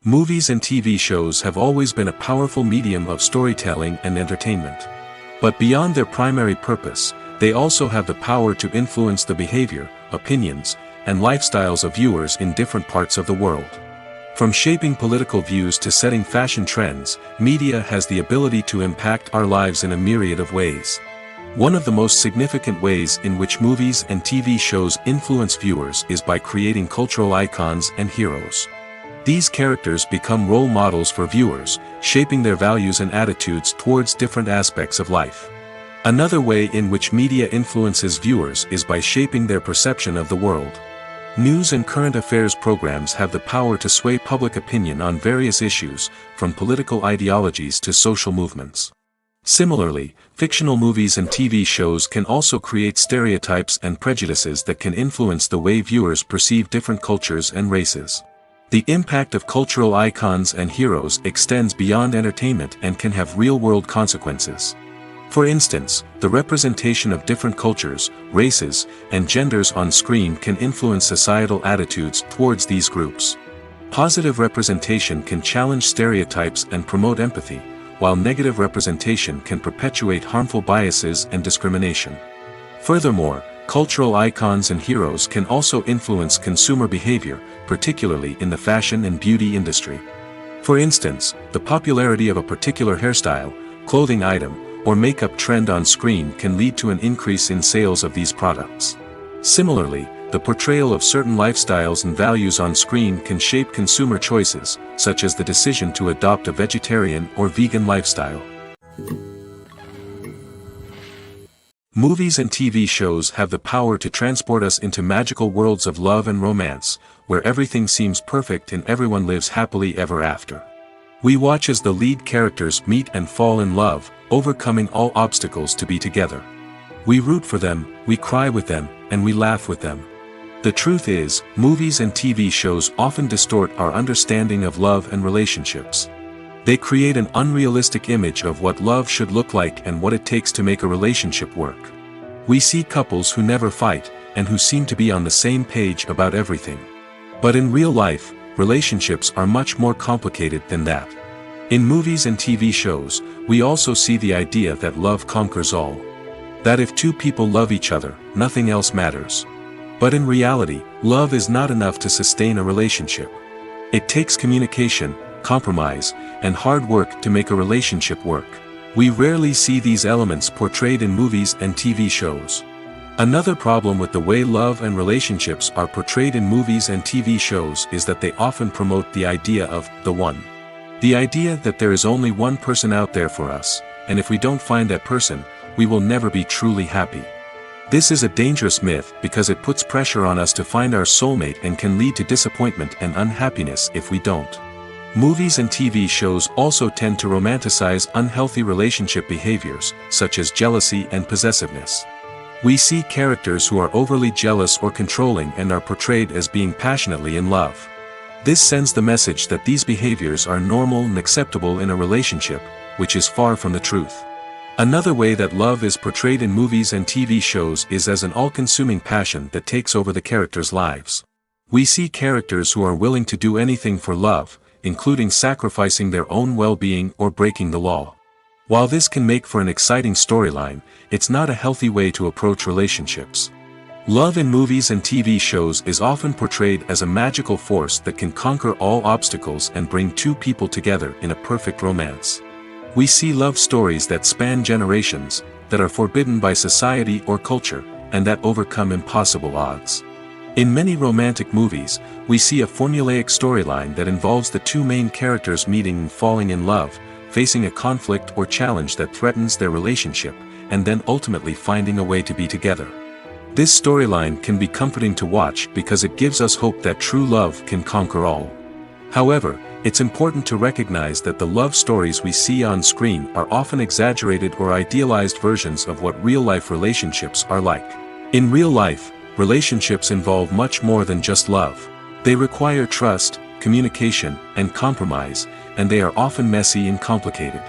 Movies and TV shows have always been a powerful medium of storytelling and entertainment. But beyond their primary purpose, they also have the power to influence the behavior, opinions, and lifestyles of viewers in different parts of the world. From shaping political views to setting fashion trends, media has the ability to impact our lives in a myriad of ways. One of the most significant ways in which movies and TV shows influence viewers is by creating cultural icons and heroes. These characters become role models for viewers, shaping their values and attitudes towards different aspects of life. Another way in which media influences viewers is by shaping their perception of the world. News and current affairs programs have the power to sway public opinion on various issues, from political ideologies to social movements. Similarly, fictional movies and TV shows can also create stereotypes and prejudices that can influence the way viewers perceive different cultures and races. The impact of cultural icons and heroes extends beyond entertainment and can have real-world consequences. For instance, the representation of different cultures, races, and genders on screen can influence societal attitudes towards these groups. Positive representation can challenge stereotypes and promote empathy, while negative representation can perpetuate harmful biases and discrimination. Furthermore, cultural icons and heroes can also influence consumer behavior, particularly in the fashion and beauty industry. For instance, the popularity of a particular hairstyle, clothing item, or makeup trend on screen can lead to an increase in sales of these products. Similarly, the portrayal of certain lifestyles and values on screen can shape consumer choices, such as the decision to adopt a vegetarian or vegan lifestyle. Movies and TV shows have the power to transport us into magical worlds of love and romance, where everything seems perfect and everyone lives happily ever after. We watch as the lead characters meet and fall in love, overcoming all obstacles to be together. We root for them, we cry with them, and we laugh with them. The truth is, movies and TV shows often distort our understanding of love and relationships. They create an unrealistic image of what love should look like and what it takes to make a relationship work. We see couples who never fight, and who seem to be on the same page about everything. But in real life, relationships are much more complicated than that. In movies and TV shows, we also see the idea that love conquers all. That if two people love each other, nothing else matters. But in reality, love is not enough to sustain a relationship. It takes communication, compromise, and hard work to make a relationship work. We rarely see these elements portrayed in movies and TV shows. Another problem with the way love and relationships are portrayed in movies and TV shows is that they often promote the idea of the one. The idea that there is only one person out there for us, and if we don't find that person, we will never be truly happy. This is a dangerous myth because it puts pressure on us to find our soulmate and can lead to disappointment and unhappiness if we don't. Movies and TV shows also tend to romanticize unhealthy relationship behaviors, such as jealousy and possessiveness. We see characters who are overly jealous or controlling and are portrayed as being passionately in love. This sends the message that these behaviors are normal and acceptable in a relationship, which is far from the truth. Another way that love is portrayed in movies and TV shows is as an all-consuming passion that takes over the characters' lives. We see characters who are willing to do anything for love, including sacrificing their own well-being or breaking the law. While this can make for an exciting storyline, it's not a healthy way to approach relationships. Love in movies and TV shows is often portrayed as a magical force that can conquer all obstacles and bring two people together in a perfect romance. We see love stories that span generations, that are forbidden by society or culture, and that overcome impossible odds. In many romantic movies, we see a formulaic storyline that involves the two main characters meeting and falling in love, facing a conflict or challenge that threatens their relationship, and then ultimately finding a way to be together. This storyline can be comforting to watch because it gives us hope that true love can conquer all. However, it's important to recognize that the love stories we see on screen are often exaggerated or idealized versions of what real-life relationships are like. In real life, relationships involve much more than just love. They require trust, communication, and compromise, and they are often messy and complicated.